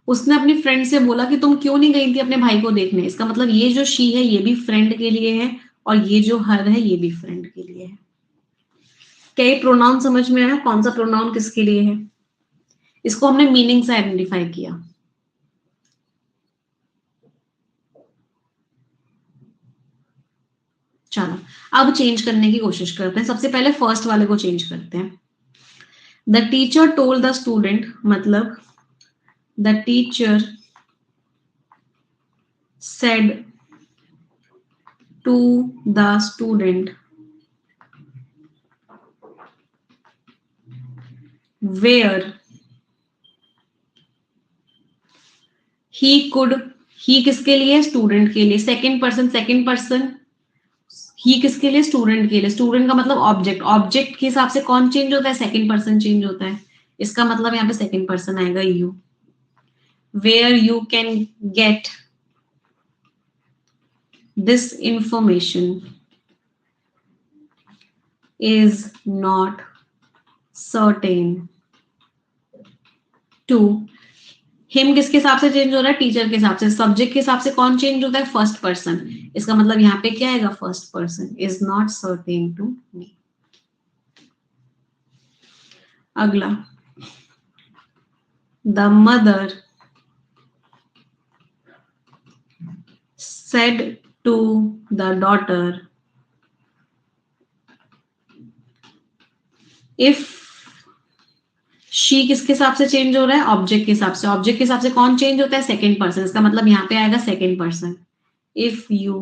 उसने अपनी फ्रेंड से बोला कि तुम क्यों नहीं गई थी अपने भाई को देखने, इसका मतलब ये जो शी है ये भी फ्रेंड के लिए है और ये जो हर है ये भी फ्रेंड के लिए है। क्या ये प्रोनाउन समझ में आया, कौन सा प्रोनाउन किसके लिए है? इसको हमने मीनिंग से आइडेंटिफाई किया। चलो अब चेंज करने की कोशिश करते हैं। सबसे पहले फर्स्ट वाले को चेंज करते हैं। The teacher told the student, मतलब the teacher said to the student where he could, he किसके लिए, स्टूडेंट के लिए, सेकंड पर्सन ही किसके लिए, स्टूडेंट के लिए। स्टूडेंट का मतलब ऑब्जेक्ट, ऑब्जेक्ट के हिसाब से कौन चेंज होता है, सेकंड पर्सन चेंज होता है, इसका मतलब यहाँ पे सेकंड पर्सन आएगा you. Where you can get this information is not certain to him, किसके हिसाब से चेंज हो रहा है, टीचर के हिसाब से। सब्जेक्ट के हिसाब से कौन चेंज होता है, फर्स्ट पर्सन, इसका मतलब यहाँ पे क्या आएगा, first person, is not certain to me. अगला, the mother said to the daughter if she किसके हिसाब से चेंज हो रहा है, ऑब्जेक्ट के हिसाब से। ऑब्जेक्ट के हिसाब से कौन चेंज होता है, सेकंड पर्सन, इसका मतलब यहाँ पे आएगा second person. If you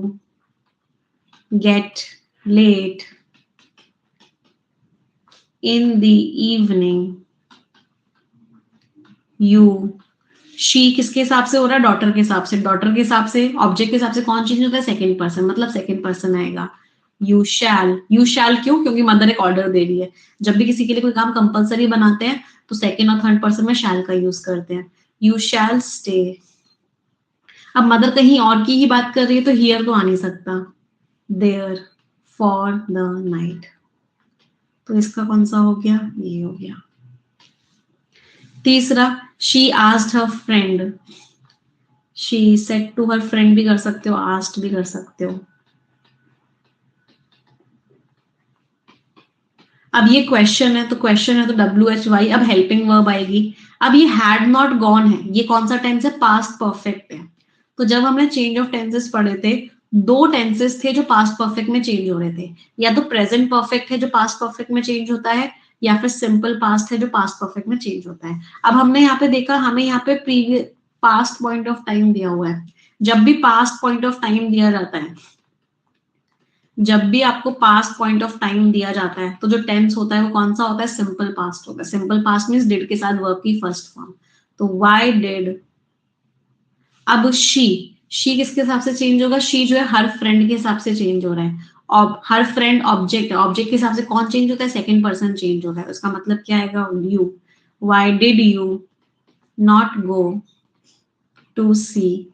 get late in the evening you, she किसके हिसाब से हो रहा है, डॉटर के हिसाब से। डॉटर के हिसाब से, ऑब्जेक्ट के हिसाब से कौन चेंज होता है, सेकंड पर्सन, मतलब सेकंड पर्सन आएगा। यू शैल, यू शैल क्यों, क्योंकि मदर एक ऑर्डर दे रही है। जब भी किसी के लिए कोई काम कंपलसरी बनाते हैं तो सेकंड और थर्ड पर्सन में शैल का यूज करते हैं। You shall stay. अब मदर कहीं और की ही बात कर रही है तो हियर तो आ नहीं सकता, देयर फॉर द नाइट, तो इसका कौन सा हो गया, ये हो गया। तीसरा, she asked her friend, she said to her friend भी कर सकते हो, आस्क्ड भी कर सकते हो। अब ये क्वेश्चन है तो WHY, अब हेल्पिंग वर्ब आएगी। अब ये हैड नॉट गॉन है, ये कौन सा टेंस है, पास्ट परफेक्ट है। तो जब हमने चेंज ऑफ टेंसेस पढ़े थे, दो टेंसेस थे जो पास्ट परफेक्ट में चेंज हो रहे थे, या तो प्रेजेंट परफेक्ट है जो पास्ट परफेक्ट में चेंज होता है, या फिर सिंपल पास्ट है जो पास्ट परफेक्ट में चेंज होता है। अब हमने यहाँ पे देखा, हमें यहाँ पे previous past point of time दिया हुआ है। जब भी पास्ट पॉइंट ऑफ टाइम दिया जाता है, जब भी आपको पास्ट पॉइंट ऑफ टाइम दिया जाता है तो जो टेंस होता है वो कौन सा होता है, सिंपल पास्ट होता है। सिंपल पास्ट मींस डिड के साथ वर्ब की फर्स्ट फॉर्म। तो व्हाई डिड, अब शी किसके हिसाब से चेंज होगा, शी जो है हर फ्रेंड के हिसाब से चेंज हो रहा है। और हर फ्रेंड ऑब्जेक्ट है, ऑब्जेक्ट के हिसाब से कौन चेंज होता है, सेकंड पर्सन चेंज हो रहा है, उसका मतलब क्या आएगा, you. Why did you not go to see,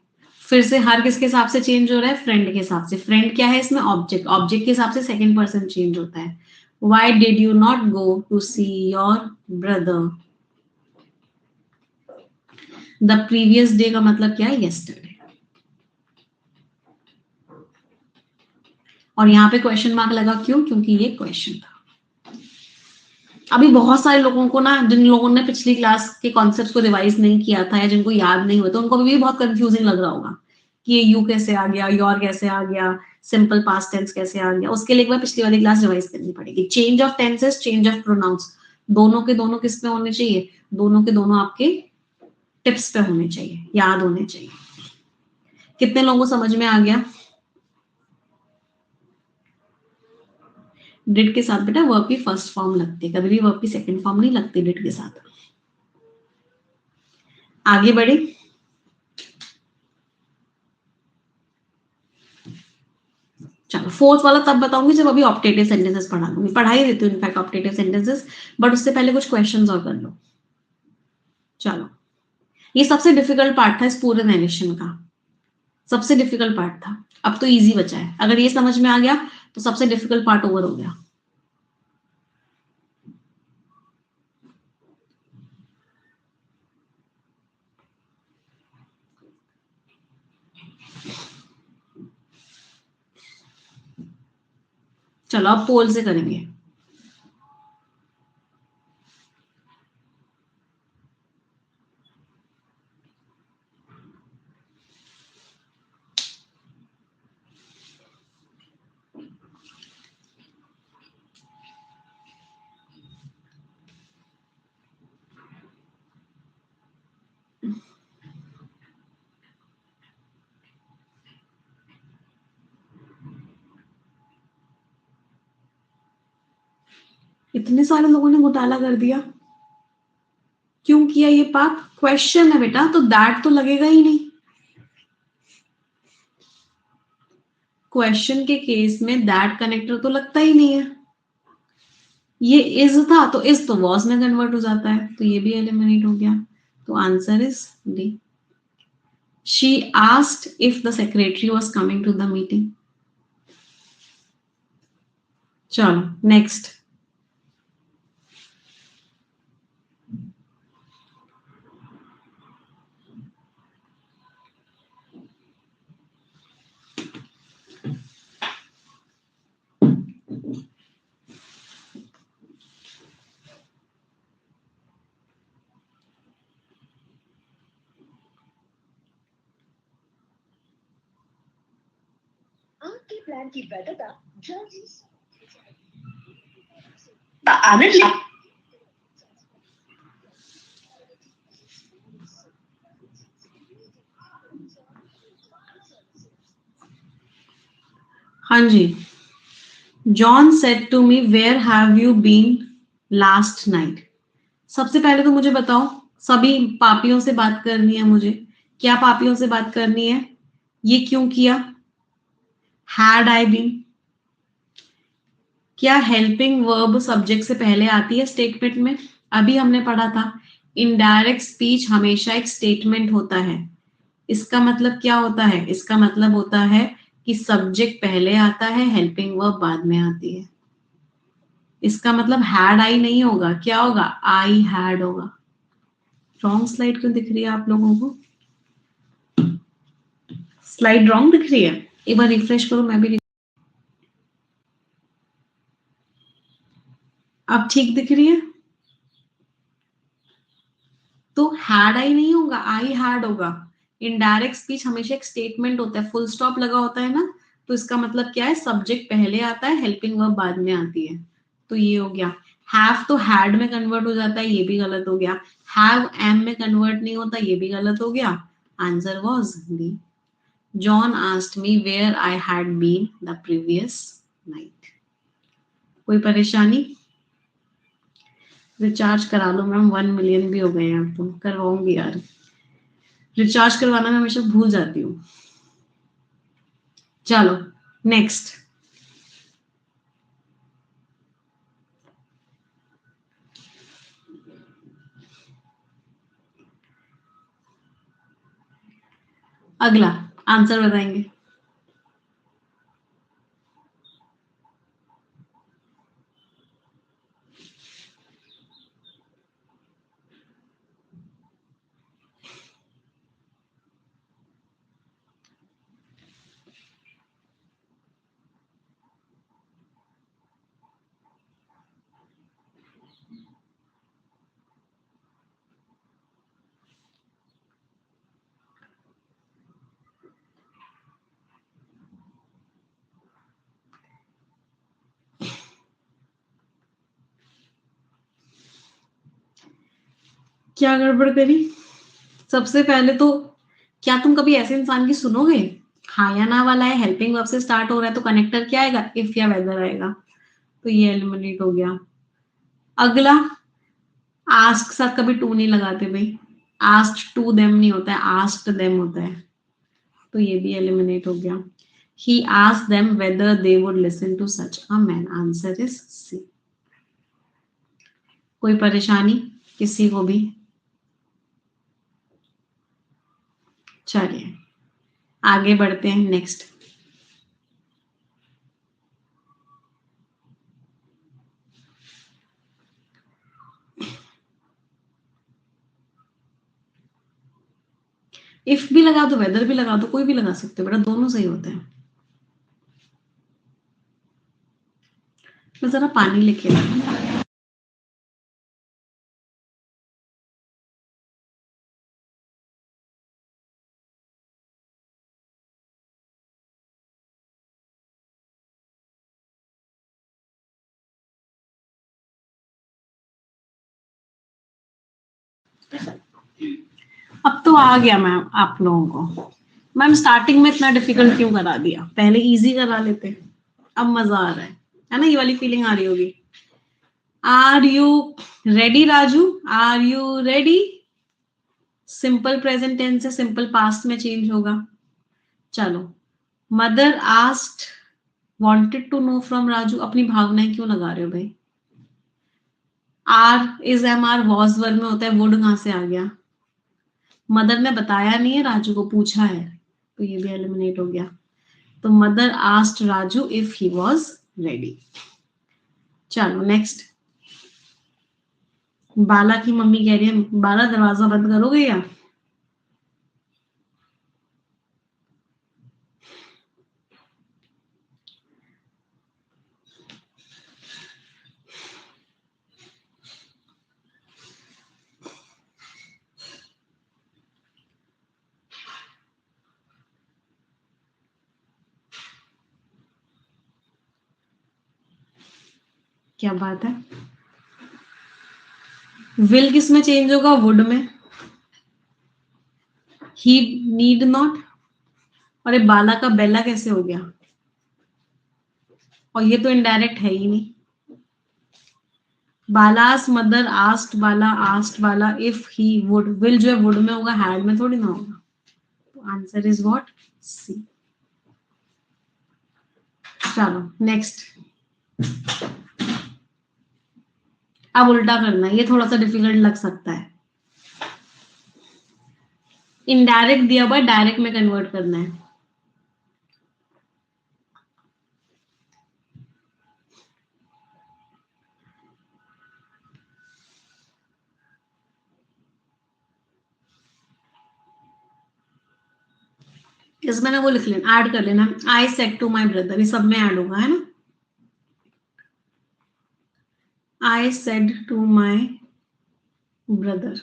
फिर से हर किसके हिसाब से चेंज हो रहा है, फ्रेंड के हिसाब से। फ्रेंड क्या है इसमें, ऑब्जेक्ट, ऑब्जेक्ट के हिसाब से सेकंड पर्सन चेंज होता है। Why did you not go to see your brother, the previous day का मतलब क्या है, यस्टरडे। और यहाँ पे क्वेश्चन मार्क लगा, क्यों, क्योंकि ये क्वेश्चन था। अभी बहुत सारे लोगों को ना, जिन लोगों ने पिछली क्लास के कॉन्सेप्ट को रिवाइज नहीं किया था या जिनको याद नहीं हुआ तो उनको भी बहुत कंफ्यूजिंग लग रहा होगा कि ये यू कैसे आ गया, योर कैसे आ गया, सिंपल पास्ट टेंस कैसे आ गया। उसके लिए एक बार पिछली वाली क्लास रिवाइज करनी पड़ेगी। Change of tenses, change of pronouns, दोनों के दोनों किस पे होने चाहिए, दोनों के दोनों आपके टिप्स पे होने चाहिए, याद होने चाहिए। कितने लोगों को समझ में आ गया। डिड के साथ बेटा वर्ब की फर्स्ट फॉर्म लगती है, कभी भी वर्ब की सेकंड फॉर्म नहीं लगती डिड के साथ। आगे बढ़े, चलो फोर्थ वाला तब बताऊंगी जब अभी ऑप्टेटिव सेंटेंसेस पढ़ा लूंगी। पढ़ा ही देती हूँ इनफैक्ट ऑप्टेटिव सेंटेंसेस, बट उससे पहले कुछ क्वेश्चंस और कर लो। चलो, ये सबसे डिफिकल्ट पार्ट था इस पूरे नरेशन का, सबसे डिफिकल्ट पार्ट था। अब तो इजी बचा है, अगर ये समझ में आ गया तो सबसे डिफिकल्ट पार्ट ओवर हो गया। चलो अब पोल से करेंगे। इतने सारे लोगों ने घोटाला कर दिया, क्यों किया ये पाप? क्वेश्चन है बेटा, तो दैट तो लगेगा ही नहीं। क्वेश्चन के केस में दैट कनेक्टर तो लगता ही नहीं है। ये इज था तो इज तो वॉज में कन्वर्ट हो जाता है, तो ये भी एलिमिनेट हो गया। तो answer is D. She asked if the secretary was coming to the meeting. चलो नेक्स्ट। आपके प्लान की वैधता हाँ जी। John said to me where have you been last night. सबसे पहले तो मुझे बताओ, सभी पापियों से बात करनी है मुझे। क्या पापियों से बात करनी है? ये क्यों किया? Had I been. क्या हेल्पिंग वर्ब सब्जेक्ट से पहले आती है स्टेटमेंट में? अभी हमने पढ़ा था इनडायरेक्ट स्पीच हमेशा एक स्टेटमेंट होता है। इसका मतलब क्या होता है? इसका मतलब होता है कि सब्जेक्ट पहले आता है, हेल्पिंग वर्ब बाद में आती है। इसका मतलब हैड आई नहीं होगा, क्या होगा? आई हैड होगा। रॉन्ग स्लाइड क्यों दिख रही है आप लोगों को? स्लाइड रॉन्ग दिख रही है? एक बार रिफ्रेश करो, मैं भी। अब ठीक दिख रही है? तो हैड आई नहीं होगा, आई हैड होगा। इनडायरेक्ट स्पीच हमेशा एक स्टेटमेंट होता है, फुल स्टॉप लगा होता है ना, तो इसका मतलब क्या है? सब्जेक्ट पहले आता है, हेल्पिंग वर्ब बाद में आती है। तो ये हो गया। हैव तो हैड में कन्वर्ट हो जाता है, ये भी गलत हो गया। हैव एम में कन्वर्ट नहीं होता, ये भी गलत हो गया। Answer was D. John asked me where I had been the previous night. कोई परेशानी? रिचार्ज करा लो मैम, 1 मिलियन भी हो गए हैं, अब तो करवाऊंगी यार। रिचार्ज करवाना मैं हमेशा भूल जाती हूँ। चलो नेक्स्ट। अगला आंसर बताएंगे। क्या गड़बड़ करी? सबसे पहले तो, क्या तुम कभी ऐसे इंसान की सुनोगे? हाँ या ना वाला है, हेल्पिंग वर्ब से स्टार्ट हो रहा है, तो कनेक्टर क्या आएगा? इफ या वेदर आएगा। तो ये एलिमिनेट हो गया। अगला, आस्क साथ कभी टू नहीं लगाते भाई। आस्क्ड टू देम नहीं होता है, आस्क्ड देम होता है। तो ये भी एलिमिनेट हो गया। He asked them whether they would listen to such a man. Answer is C. कोई परेशानी किसी को भी? चलिए आगे बढ़ते हैं नेक्स्ट। इफ भी लगा दो, वेदर भी लगा दो, कोई भी लगा सकते हो बेटा, दोनों सही होते हैं। मैं जरा पानी लेके आई। अब तो आ गया मैम आप लोगों को। मैम स्टार्टिंग में इतना डिफिकल्ट क्यों करा दिया, पहले इजी करा लेते। अब मजा आ रहा है ना, ये वाली फीलिंग आ रही होगी। Are you ready Raju? Are you ready? Simple present tense से सिंपल पास्ट में चेंज होगा। चलो, mother asked wanted to know from Raju. अपनी भावनाएं क्यों लगा रहे हो भाई? Are is am are was verb में होता है, वुड कहां से आ गया? मदर ने बताया नहीं है, राजू को पूछा है, तो ये भी एलिमिनेट हो गया। तो mother asked Raju if he was ready. चलो नेक्स्ट। बाला की मम्मी कह रही है बाला दरवाजा बंद करोगे या? क्या बात है। विल किस में चेंज होगा? वुड में। ही नीड नॉट। और ये बाला का बेला कैसे हो गया? और ये तो इनडायरेक्ट है ही नहीं। Bala's mother asked Bala, asked Bala if he would. Will जो है वुड में होगा, हैड में थोड़ी ना होगा। तो आंसर इज व्हाट? सी। चलो नेक्स्ट। अब उल्टा करना है, ये थोड़ा सा डिफिकल्ट लग सकता है। इनडायरेक्ट दिया हुआ डायरेक्ट में कन्वर्ट करना है। इसमें ना वो लिख लेना, ऐड कर लेना, I said to my brother, ये सब में ऐड होगा, है ना। I said to my brother.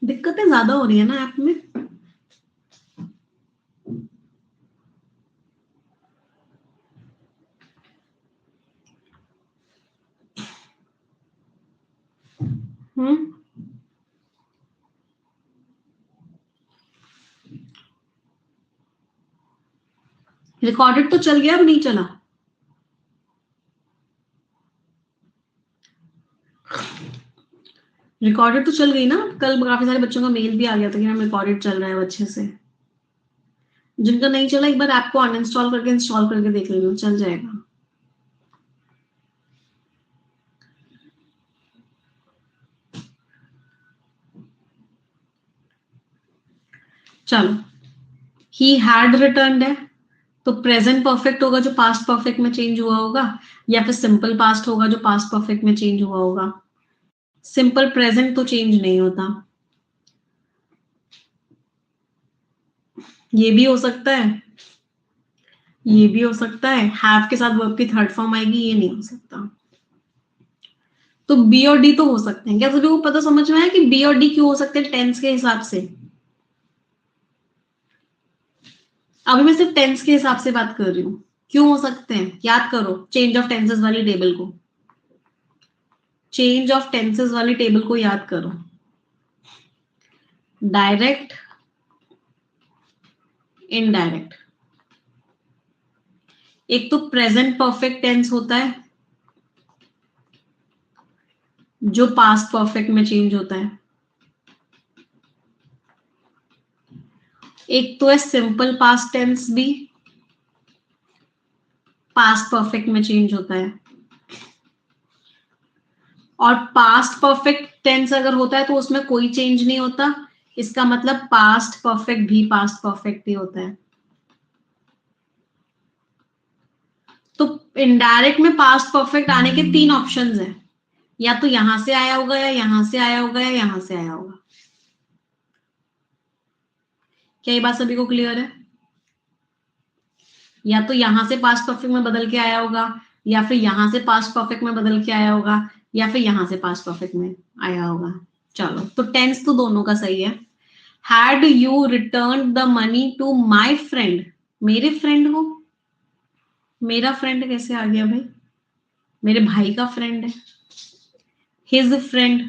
दिक्कतें ज्यादा हो रही है ना ऐप में। रिकॉर्डेड तो चल गया, अब नहीं चला। रिकॉर्डेड तो चल गई ना। कल काफी सारे बच्चों का मेल भी आ गया था कि हम रिकॉर्डेड चल रहा है अच्छे से। जिनका नहीं चला एक बार ऐप को अनइंस्टॉल करके इंस्टॉल करके देख लेना, चल जाएगा। चलो, ही हैड रिटर्न्ड है, तो प्रेजेंट परफेक्ट होगा जो पास्ट परफेक्ट में चेंज हुआ होगा, या फिर सिंपल पास्ट होगा जो पास्ट परफेक्ट में चेंज हुआ होगा। सिंपल प्रेजेंट तो चेंज नहीं होता। ये भी हो सकता है, ये भी हो सकता है। हैव के साथ वर्ब की थर्ड फॉर्म आएगी, ये नहीं हो सकता। तो बी और डी तो हो सकते हैं। क्या सभी को पता समझ में आया कि बी और डी क्यों हो सकते हैं टेंस के हिसाब से? अभी मैं सिर्फ टेंस के हिसाब से बात कर रही हूँ। क्यों हो सकते हैं याद करो, चेंज ऑफ टेंसेस वाली टेबल को, चेंज ऑफ टेंसेस वाली टेबल को याद करो। Direct, indirect. एक तो प्रेजेंट परफेक्ट टेंस होता है जो पास्ट परफेक्ट में चेंज होता है। एक तो है सिंपल पास्ट टेंस भी पास्ट परफेक्ट में चेंज होता है। और पास्ट परफेक्ट टेंस अगर होता है तो उसमें कोई चेंज नहीं होता, इसका मतलब पास्ट परफेक्ट भी पास्ट परफेक्ट ही होता है। तो इनडायरेक्ट में पास्ट परफेक्ट आने के 3 ऑप्शंस हैं, या तो यहां से आया होगा, या यहां से आया होगा, या यहां से आया होगा। क्या ये बात सभी को क्लियर है? या तो यहां से पास्ट परफेक्ट में बदल के आया होगा, या फिर यहां से पास्ट परफेक्ट में बदल के आया होगा, या फिर यहां से पास्ट परफेक्ट में आया होगा। चलो, तो टेंस तो दोनों का सही है। Had you return the money to my friend, मेरे फ्रेंड हो, मेरा फ्रेंड कैसे आ गया भाई? मेरे भाई का फ्रेंड है। हिज फ्रेंड,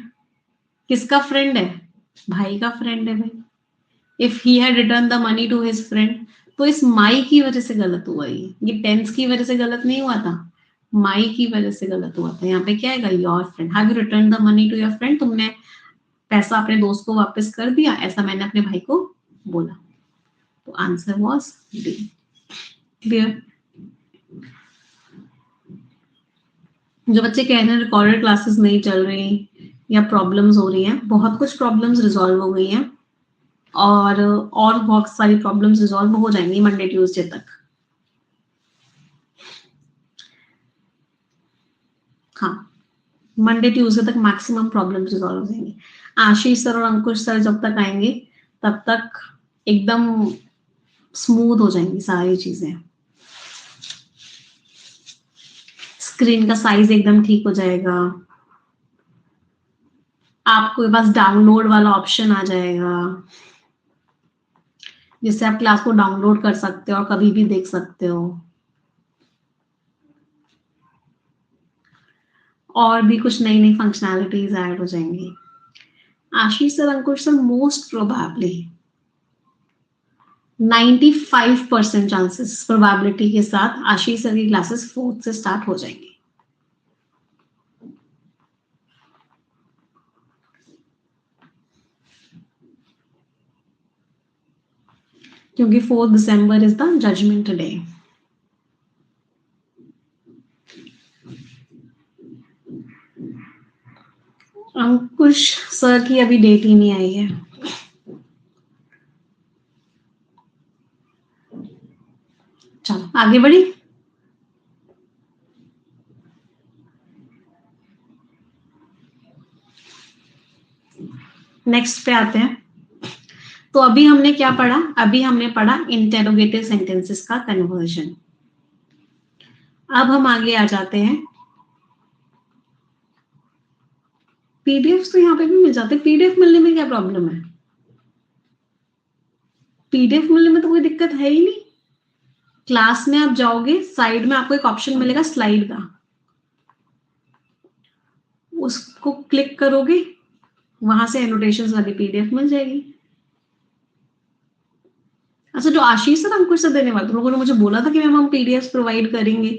किसका फ्रेंड है? भाई का फ्रेंड है भाई। If he had return the money to his friend, तो इस माई की वजह से गलत हुआ, ये टेंस की वजह से गलत नहीं हुआ था, माई की वजह से गलत हुआ था। यहाँ पे क्या है, your friend. Have you return the money to your friend, तुमने पैसा अपने दोस्त को वापस कर दिया, ऐसा मैंने अपने भाई को बोला। तो आंसर वाज डी। क्लियर? जो बच्चे कह रहे हैं रिकॉर्डेड क्लासेस नहीं चल रही या प्रॉब्लम्स हो रही हैं, बहुत कुछ प्रॉब्लम्स रिजॉल्व हो गई हैं, और बहुत सारी प्रॉब्लम्स रिजॉल्व हो जाएंगी मंडे ट्यूसडे तक। हाँ, मंडे ट्यूसडे तक मैक्सिमम प्रॉब्लम्स रिजॉल्व हो जाएंगी। आशीष सर और अंकुश सर जब तक आएंगे तब तक एकदम स्मूथ हो जाएंगी सारी चीजें। स्क्रीन का साइज एकदम ठीक हो जाएगा, आपके पास डाउनलोड वाला ऑप्शन आ जाएगा, जिससे आप क्लास को डाउनलोड कर सकते हो और कभी भी देख सकते हो। और भी कुछ नई नई फंक्शनैलिटीज ऐड हो जाएंगी। Ashish sir, Ankush sir, most probably 95% chances probability के साथ आशीष सर की क्लासेस 4th से स्टार्ट हो जाएंगी। क्योंकि 4 दिसंबर is the judgment day. Ankush sir की अभी डेट ही नहीं आई है। चलो आगे बढ़ी। नेक्स्ट पे आते हैं। तो अभी हमने क्या पढ़ा? अभी हमने पढ़ा इंटेरोगेटिव सेंटेंसेस का कन्वर्जन। अब हम आगे आ जाते हैं। पीडीएफ तो यहाँ पे भी मिल जाते हैं, पीडीएफ मिलने में क्या प्रॉब्लम है? पीडीएफ मिलने में तो कोई दिक्कत है ही नहीं। क्लास में आप जाओगे, साइड में आपको एक ऑप्शन मिलेगा स्लाइड का, उसको क्लिक करोगे, वहां से एनोटेशंस वाली पीडीएफ मिल जाएगी। अच्छा, जो आशीष सर अंकुश सर देने वाले, तुम लोगों ने मुझे बोला था कि मैम हम पीडीएफ प्रोवाइड करेंगे,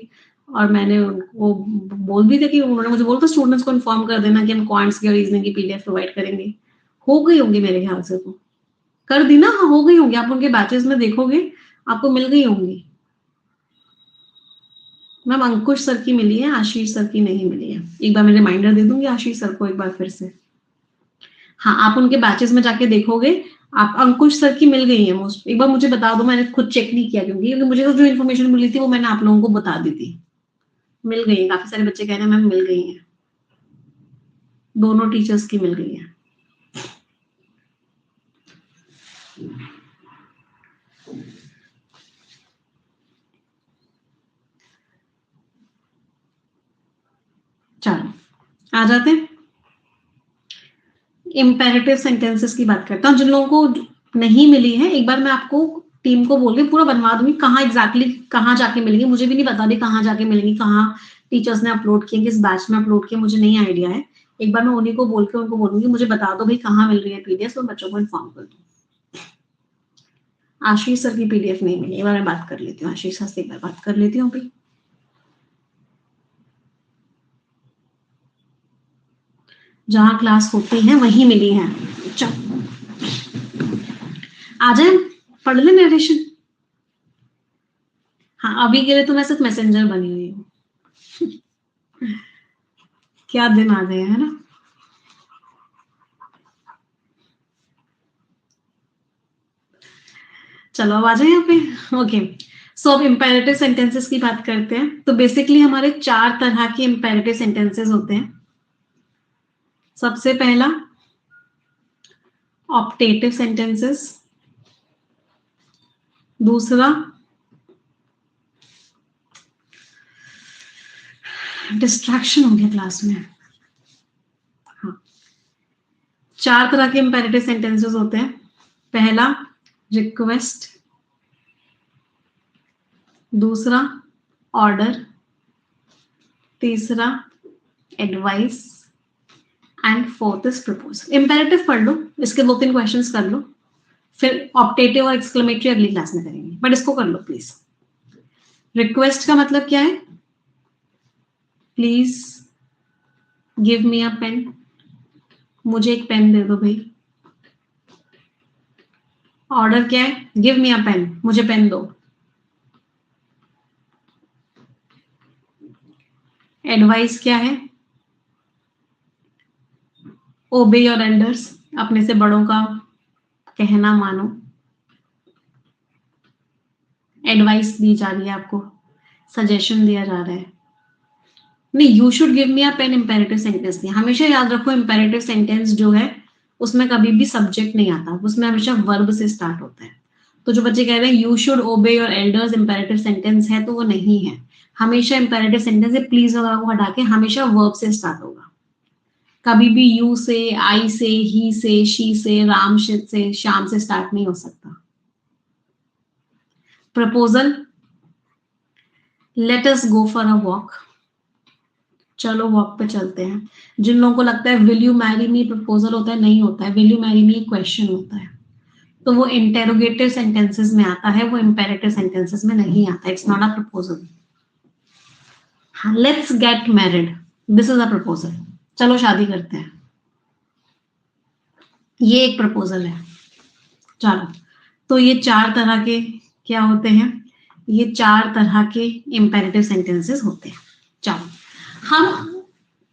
और मैंने उनको बोल भी दिया कि उन्होंने मुझे बोला था स्टूडेंट्स को इन्फॉर्म कर देना कि हम क्वांट्स की और रीजनिंग की पीडीएफ प्रोवाइड करेंगे। हो गई होंगी मेरे ख्याल से, तो कर दी ना? हाँ, हो गई होंगी। आप उनके बैचेस में देखोगे, आपको मिल गई होंगी। मैम अंकुश सर की मिली है, आशीष सर की नहीं मिली है। एक बार मैं रिमाइंडर दे दूंगी आशीष सर को एक बार फिर से। हाँ, आप उनके बैचेस में जाके देखोगे, आप अंकुश सर की मिल गई है मोस्ट। एक बार मुझे बता दो, मैंने खुद चेक नहीं किया, क्योंकि मुझे तो जो इन्फॉर्मेशन मिली थी वो मैंने आप लोगों को बता दी थी। मिल गई है, काफी सारे बच्चे कह रहे हैं मैम मिल गई है, दोनों टीचर्स की मिल गई है। चलो आ जाते हैं इंपेरेटिव सेंटेंसेस की बात करता हूँ। जिन लोगों को नहीं मिली है, एक बार मैं आपको टीम को बोल के पूरा बनवा दूंगी, कहाँ एग्जैक्टली कहाँ जाके मिलेंगी, मुझे भी नहीं बता दी कहाँ जाके मिलेंगी, कहाँ टीचर्स ने अपलोड किए, किस बैच में अपलोड किए, मुझे नहीं आइडिया है। एक बार मैं उन्हीं को बोल के उनको बोलूंगी मुझे बता दो भाई कहाँ मिल रही है पीडीएफ, तो बच्चों को इन्फॉर्म कर दो। आशीष सर की पीडीएफ नहीं मिली, एक बार मैं बात कर लेती हूँ, आशीष सर से एक बार बात कर लेती हूँ भाई। जहाँ क्लास होती है वहीं मिली है। चलो आ जाए, पढ़ ले नरेशन। हाँ, अभी के लिए तो मैं सिर्फ मैसेंजर बनी हुई हूँ। क्या दिन आ गए, है ना। चलो अब आ जाए यहाँ पे। ओके, सो अब इम्पेरेटिव सेंटेंसेस की बात करते हैं। तो बेसिकली हमारे 4 तरह के इम्पेरेटिव सेंटेंसेस होते हैं। सबसे पहला ऑप्टेटिव सेंटेंसेस, दूसरा डिस्ट्रैक्शन हो गया क्लास में। हाँ, 4 तरह के इम्पेरेटिव सेंटेंसेस होते हैं। पहला रिक्वेस्ट, दूसरा ऑर्डर, तीसरा advice and fourth is proposal. Imperative पढ़ लो, इसके 2-3 क्वेश्चंस कर लो, फिर ऑप्टेटिव और एक्सक्लेमेटरी अगली क्लास में करेंगे, बट इसको कर लो प्लीज। रिक्वेस्ट का मतलब क्या है? Please give me a pen, मुझे एक पेन दे दो भाई। ऑर्डर क्या है? गिव मी अ पेन, मुझे पेन दो। एडवाइस क्या है? ओबे योर एल्डर्स, अपने से बड़ों का कहना मानो। एडवाइस दी जा रही है आपको, सजेशन दिया जा रहा है। नहीं, you should give me a pen imperative sentence नहीं। हमेशा याद रखो इंपेरेटिव सेंटेंस जो है उसमें कभी भी सब्जेक्ट नहीं आता, उसमें हमेशा वर्ब से स्टार्ट होता है। तो जो बच्चे कह रहे हैं यू शुड ओबे योर एल्डर्स इंपेरेटिव सेंटेंस है, तो वो नहीं है। हमेशा इंपेरेटिव सेंटेंस है प्लीज वगैरह को हटा के हमेशा वर्ब से स्टार्ट होगा। कभी भी यू से, आई से, ही से, शी से, राम से, श्याम से स्टार्ट नहीं हो सकता। Proposal, let us go for a walk, चलो वॉक पे चलते हैं। जिन लोगों को लगता है will you marry me proposal होता है, नहीं होता है। विल यू मैरी मी एक क्वेश्चन होता है, तो वो इंटेरोगेटिव सेंटेंसेस में आता है, वो इंपेरेटिव सेंटेंसेस में नहीं आता। It's not a proposal. Let's get married, this is a proposal, चलो शादी करते हैं, ये एक प्रपोजल है। चलो, तो ये 4 तरह के क्या होते हैं? ये 4 तरह के इंपेरेटिव सेंटेंसेस होते हैं। चलो, हम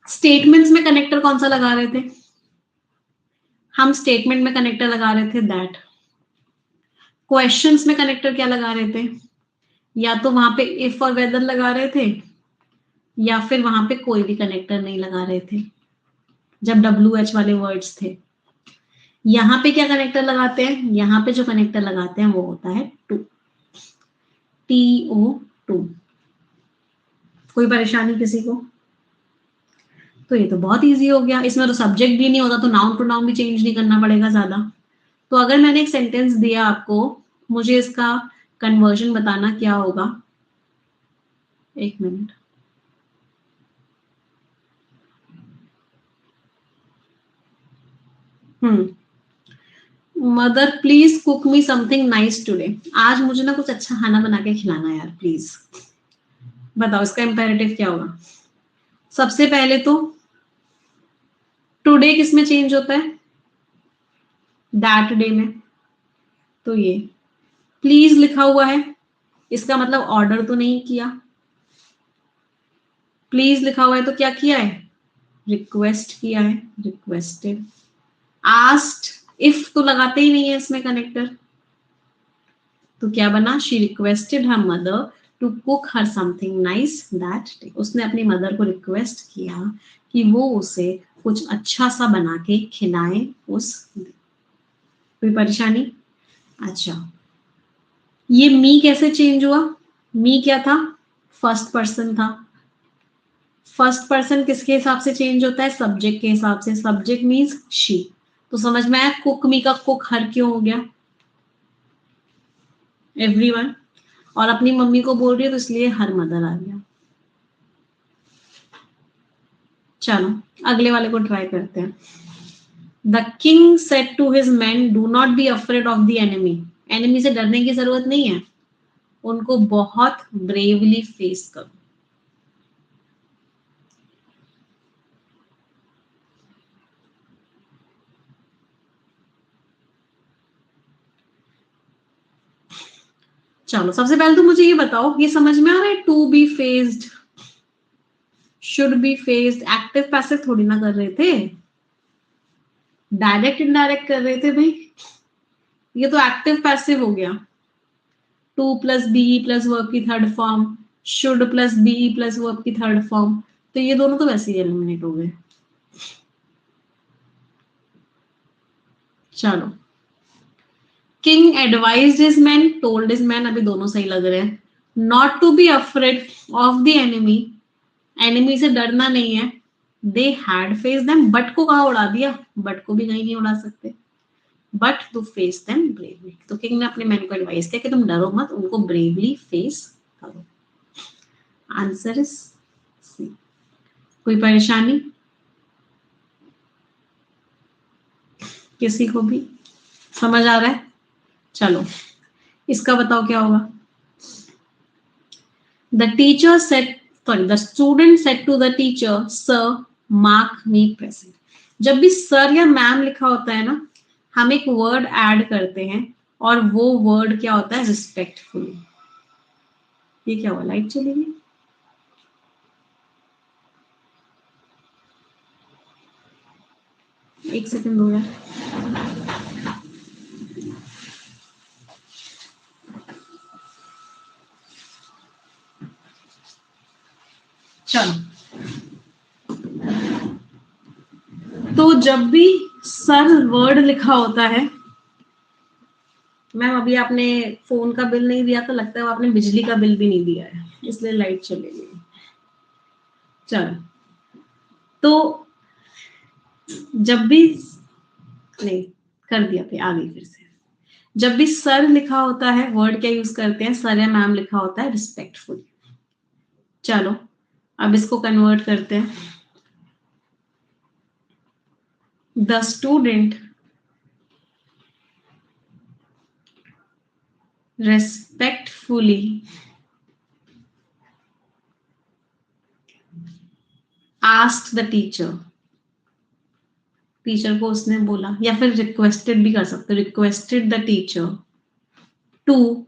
स्टेटमेंट्स में कनेक्टर कौन सा लगा रहे थे? हम स्टेटमेंट में कनेक्टर लगा रहे थे दैट। क्वेश्चंस में कनेक्टर क्या लगा रहे थे? या तो वहां पे इफ और वेदर लगा रहे थे, या फिर वहां पे कोई भी कनेक्टर नहीं लगा रहे थे जब WH वाले वर्ड्स थे। यहाँ पे क्या कनेक्टर लगाते हैं? यहाँ पे जो कनेक्टर लगाते हैं वो होता है टू, TO2। कोई परेशानी किसी को? तो ये तो बहुत इजी हो गया, इसमें तो सब्जेक्ट भी नहीं होता, तो नाउन प्रोनाउन भी चेंज नहीं करना पड़ेगा ज्यादा। तो अगर मैंने एक सेंटेंस दिया आपको, मुझे इसका कन्वर्जन बताना क्या होगा। 1 minute. Mother please cook me something nice today, आज मुझे ना कुछ अच्छा खाना बना के खिलाना यार प्लीज। बताओ इसका इंपेरेटिव क्या होगा? सबसे पहले तो टुडे किस में चेंज होता है? दैट डे में। तो ये प्लीज लिखा हुआ है, इसका मतलब ऑर्डर तो नहीं किया। प्लीज लिखा हुआ है तो क्या किया है? रिक्वेस्ट किया है, रिक्वेस्टेड। आस्क्ड, इफ तो लगाते ही नहीं है इसमें कनेक्टर, तो क्या बना? She requested her mother to cook her something nice that day. उसने अपनी मदर को रिक्वेस्ट किया कि वो उसे कुछ अच्छा सा बना के खिलाए उस दिन। कोई परेशानी? अच्छा, ये मी कैसे चेंज हुआ? मी क्या था? फर्स्ट पर्सन था। फर्स्ट पर्सन किसके हिसाब से चेंज होता है? सब्जेक्ट के हिसाब से। Subject means she. तो समझ में आया कुक मी का कुक हर क्यों हो गया? एवरीवन। और अपनी मम्मी को बोल रही है तो इसलिए हर मदर आ गया। चलो अगले वाले को ट्राई करते हैं। The king said to his man do not be afraid of the enemy. Enemy से डरने की जरूरत नहीं है, उनको बहुत ब्रेवली फेस करो। चलो सबसे पहले तो मुझे ये बताओ, ये समझ में आ रहा है to be faced? Should be faced, active passive थोड़ी ना कर रहे थे, डायरेक्ट इनडायरेक्ट कर रहे थे भाई, ये तो एक्टिव पैसिव हो गया। To plus be plus verb की third form, should plus be plus verb की थर्ड फॉर्म, तो ये दोनों तो वैसे ही एलिमिनेट हो गए। चलो, king advised his man, told his man, अभी दोनों सही लग रहे हैं। Not to be afraid of the enemy, enemy से डरना नहीं है। They had face them, but को कहा उड़ा दिया, बट को भी कहीं नहीं उड़ा सकते, but to face them bravely. तो किंग ने अपने मैन को एडवाइस किया कि तुम डरो मत, उनको ब्रेवली फेस करो। Answer is C. कोई परेशानी किसी को भी? समझ आ रहा है? चलो, इसका बताओ क्या होगा। The teacher said, sorry, the student said to the teacher, sir mark me present. जब भी सर या मैम लिखा होता है ना, हम एक वर्ड ऐड करते हैं और वो वर्ड क्या होता है, रिस्पेक्टफुली। ये क्या हुआ, लाइट चली गई? एक सेकंड हो गया। चलो, तो जब भी सर वर्ड लिखा होता है, मैम अभी आपने फोन का बिल नहीं दिया तो लगता है आपने बिजली का बिल भी नहीं दिया है, इसलिए लाइट चली गई। चलो, तो जब भी, नहीं कर दिया, फिर आ गई फिर से। जब भी सर लिखा होता है, वर्ड क्या यूज करते हैं, सर या मैम लिखा होता है रिस्पेक्टफुल। चलो, अब इसको कन्वर्ट करते हैं। The student respectfully asked the teacher, teacher को उसने बोला, या फिर रिक्वेस्टेड भी कर सकते, requested the teacher to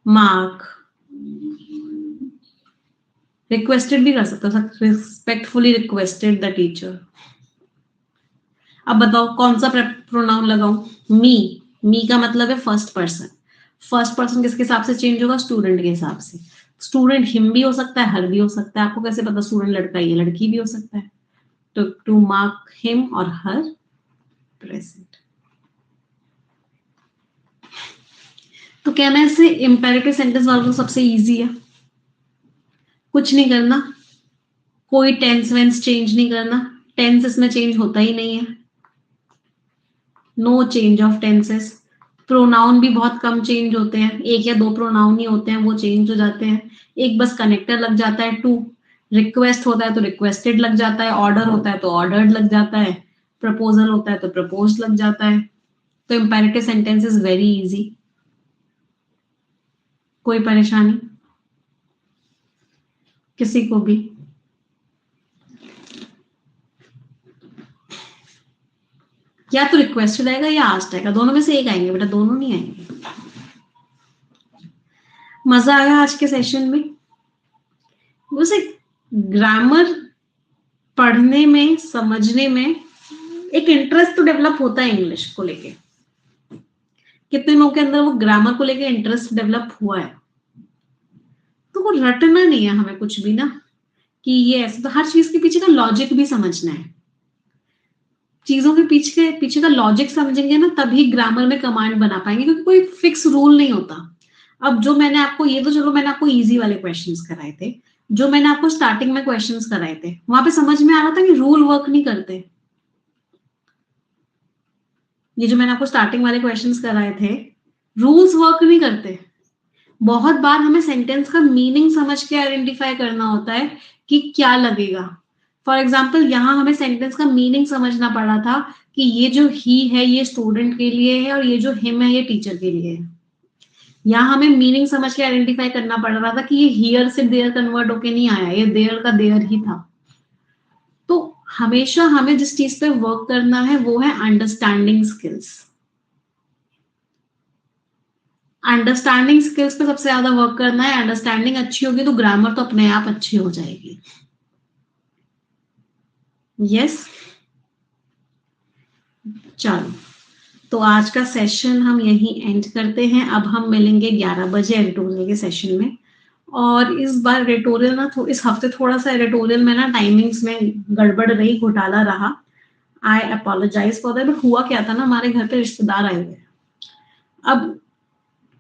mark, requested भी कर सकते हो, रिस्पेक्टफुली रिक्वेस्टेड द टीचर। अब बताओ कौन सा प्रोनाउन लगाऊं, मी। मी का मतलब है फर्स्ट पर्सन, फर्स्ट पर्सन किसके हिसाब से चेंज होगा, स्टूडेंट के हिसाब से। स्टूडेंट हिम भी हो सकता है, हर भी हो सकता है, आपको कैसे पता स्टूडेंट लड़का ही है, लड़की भी हो सकता है। तो टू मार्क हिम और हर प्रेजेंट। तो कहना है इससे इंपेरेटिव सेंटेंस वालों को सबसे इजी है, कुछ नहीं करना, कोई टेंस वेंस चेंज नहीं करना, टेंस इसमें चेंज होता ही नहीं है, no change of tenses. Pronoun भी बहुत कम चेंज होते हैं, एक या दो प्रोनाउन ही होते हैं वो चेंज हो जाते हैं, एक बस कनेक्टर लग जाता है टू, रिक्वेस्ट होता है तो रिक्वेस्टेड लग जाता है, ऑर्डर होता है तो ऑर्डर्ड लग जाता है, प्रपोजल होता है तो प्रपोज लग जाता है। तो imperative sentence is very easy. कोई परेशानी किसी को भी? या तो रिक्वेस्टेड आएगा या आस्क्ड आएगा, दोनों में से एक आएंगे बेटा, दोनों नहीं आएंगे। मजा आया आज के सेशन में? वैसे ग्रामर पढ़ने में, समझने में एक इंटरेस्ट तो डेवलप होता है इंग्लिश को लेके। कितने लोगों के अंदर वो ग्रामर को लेके इंटरेस्ट डेवलप हुआ है? तो वो रटना नहीं है हमें कुछ भी ना, कि ये ऐसे, तो हर चीज के पीछे का लॉजिक भी समझना है। चीजों के पीछे का लॉजिक समझेंगे ना, तभी ग्रामर में कमांड बना पाएंगे, क्योंकि कोई फिक्स रूल नहीं होता। अब जो मैंने आपको, ये तो चलो मैंने आपको इजी वाले क्वेश्चंस कराए थे, जो मैंने आपको स्टार्टिंग में क्वेश्चंस कराए थे, वहां पे समझ में आ रहा था कि रूल वर्क नहीं करते। ये जो मैंने आपको स्टार्टिंग वाले क्वेश्चंस कराए थे, रूल्स वर्क नहीं करते। बहुत बार हमें सेंटेंस का मीनिंग समझ के आइडेंटिफाई करना होता है कि क्या लगेगा। फॉर एग्जाम्पल, यहाँ हमें सेंटेंस का मीनिंग समझना पड़ा था कि ये जो ही है ये स्टूडेंट के लिए है और ये जो हिम है ये टीचर के लिए है। यहाँ हमें मीनिंग समझ के आइडेंटिफाई करना पड़ रहा था कि ये हियर से देयर कन्वर्ट होके नहीं आया, ये देयर का देयर ही था। तो हमेशा हमें जिस चीज पे वर्क करना है वो है अंडरस्टैंडिंग स्किल्स। अंडरस्टैंडिंग स्किल्स पे सबसे ज्यादा वर्क करना है। अंडरस्टैंडिंग अच्छी होगी तो ग्रामर तो अपने आप अच्छी हो जाएगी। यस, चलो तो आज का सेशन हम यहीं एंड करते हैं। अब हम मिलेंगे 11 बजे एडिटोरियल के सेशन में। और इस बार एडिटोरियल ना इस हफ्ते थोड़ा सा एडिटोरियल में ना टाइमिंग्स में गड़बड़ रही, घोटाला रहा। आई अपोलोजाइज फॉर दैट। बट हुआ क्या था ना, हमारे घर पे रिश्तेदार आए हुए। अब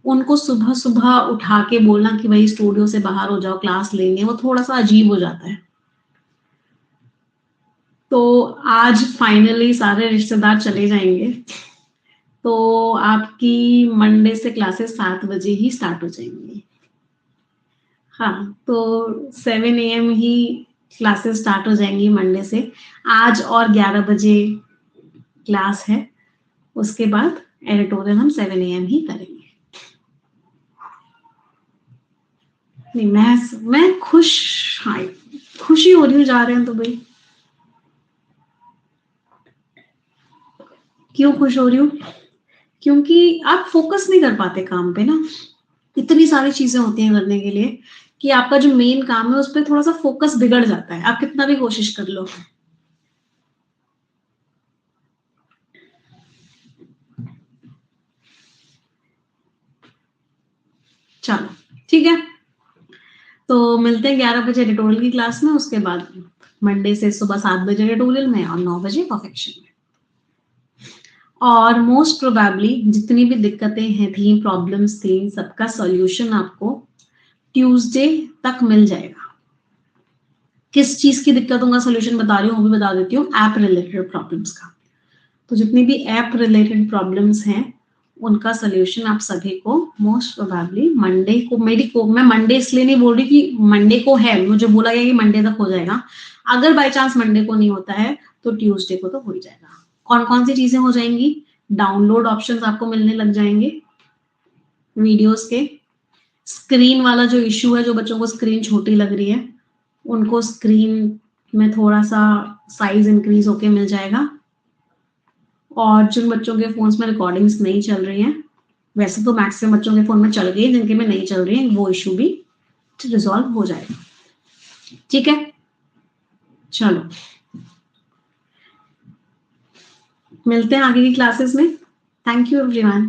उनको सुबह सुबह उठा के बोलना कि भाई स्टूडियो से बाहर हो जाओ, क्लास लेंगे, वो थोड़ा सा अजीब हो जाता है। तो आज फाइनली सारे रिश्तेदार चले जाएंगे, तो आपकी मंडे से क्लासेस 7 बजे ही स्टार्ट हो जाएंगी। हाँ, तो 7 AM ही क्लासेस स्टार्ट हो जाएंगी मंडे से। आज और 11 बजे क्लास है, उसके बाद एडिटोरियल हम 7 AM ही करेंगे। नहीं, मैं खुश, हाँ खुशी हो रही हूँ, जा रहे हैं तो भाई। क्यों खुश हो रही हूँ? क्योंकि आप फोकस नहीं कर पाते काम पे ना, इतनी सारी चीजें होती हैं करने के लिए कि आपका जो मेन काम है उस पर थोड़ा सा फोकस बिगड़ जाता है, आप कितना भी कोशिश कर लो। चलो ठीक है, तो मिलते हैं 11 बजे एडिटोरियल की क्लास में। उसके बाद मंडे से सुबह 7 बजे एडिटोरियल में और 9 बजे परफेक्शन में। और मोस्ट प्रोबेबली जितनी भी दिक्कतें हैं थी, प्रॉब्लम्स थी, सबका सॉल्यूशन आपको ट्यूसडे तक मिल जाएगा। किस चीज की दिक्कतों का सॉल्यूशन बता रही हूँ वो भी बता देती हूँ, ऐप रिलेटेड प्रॉब्लम्स का। तो जितनी भी ऐप रिलेटेड प्रॉब्लम्स हैं उनका सॉल्यूशन आप सभी को मोस्ट प्रोबेबली मंडे को, मैं मंडे इसलिए नहीं बोल रही कि मंडे को है, मुझे बोला गया कि मंडे तक हो जाएगा। अगर बाय चांस मंडे को नहीं होता है तो ट्यूसडे को तो हो ही जाएगा। कौन कौन सी चीजें हो जाएंगी? डाउनलोड ऑप्शंस आपको मिलने लग जाएंगे वीडियोस के। स्क्रीन वाला जो इश्यू है, जो बच्चों को स्क्रीन छोटी लग रही है उनको स्क्रीन में थोड़ा सा साइज इंक्रीज होके मिल जाएगा। और जिन बच्चों के फोन्स में रिकॉर्डिंग्स नहीं चल रही हैं, वैसे तो मैक्सिमम बच्चों के फोन में चल गई है, जिनके में नहीं चल रही है वो इशू भी रिजॉल्व हो जाएगा। ठीक है, चलो मिलते हैं आगे की क्लासेस में। Thank you everyone.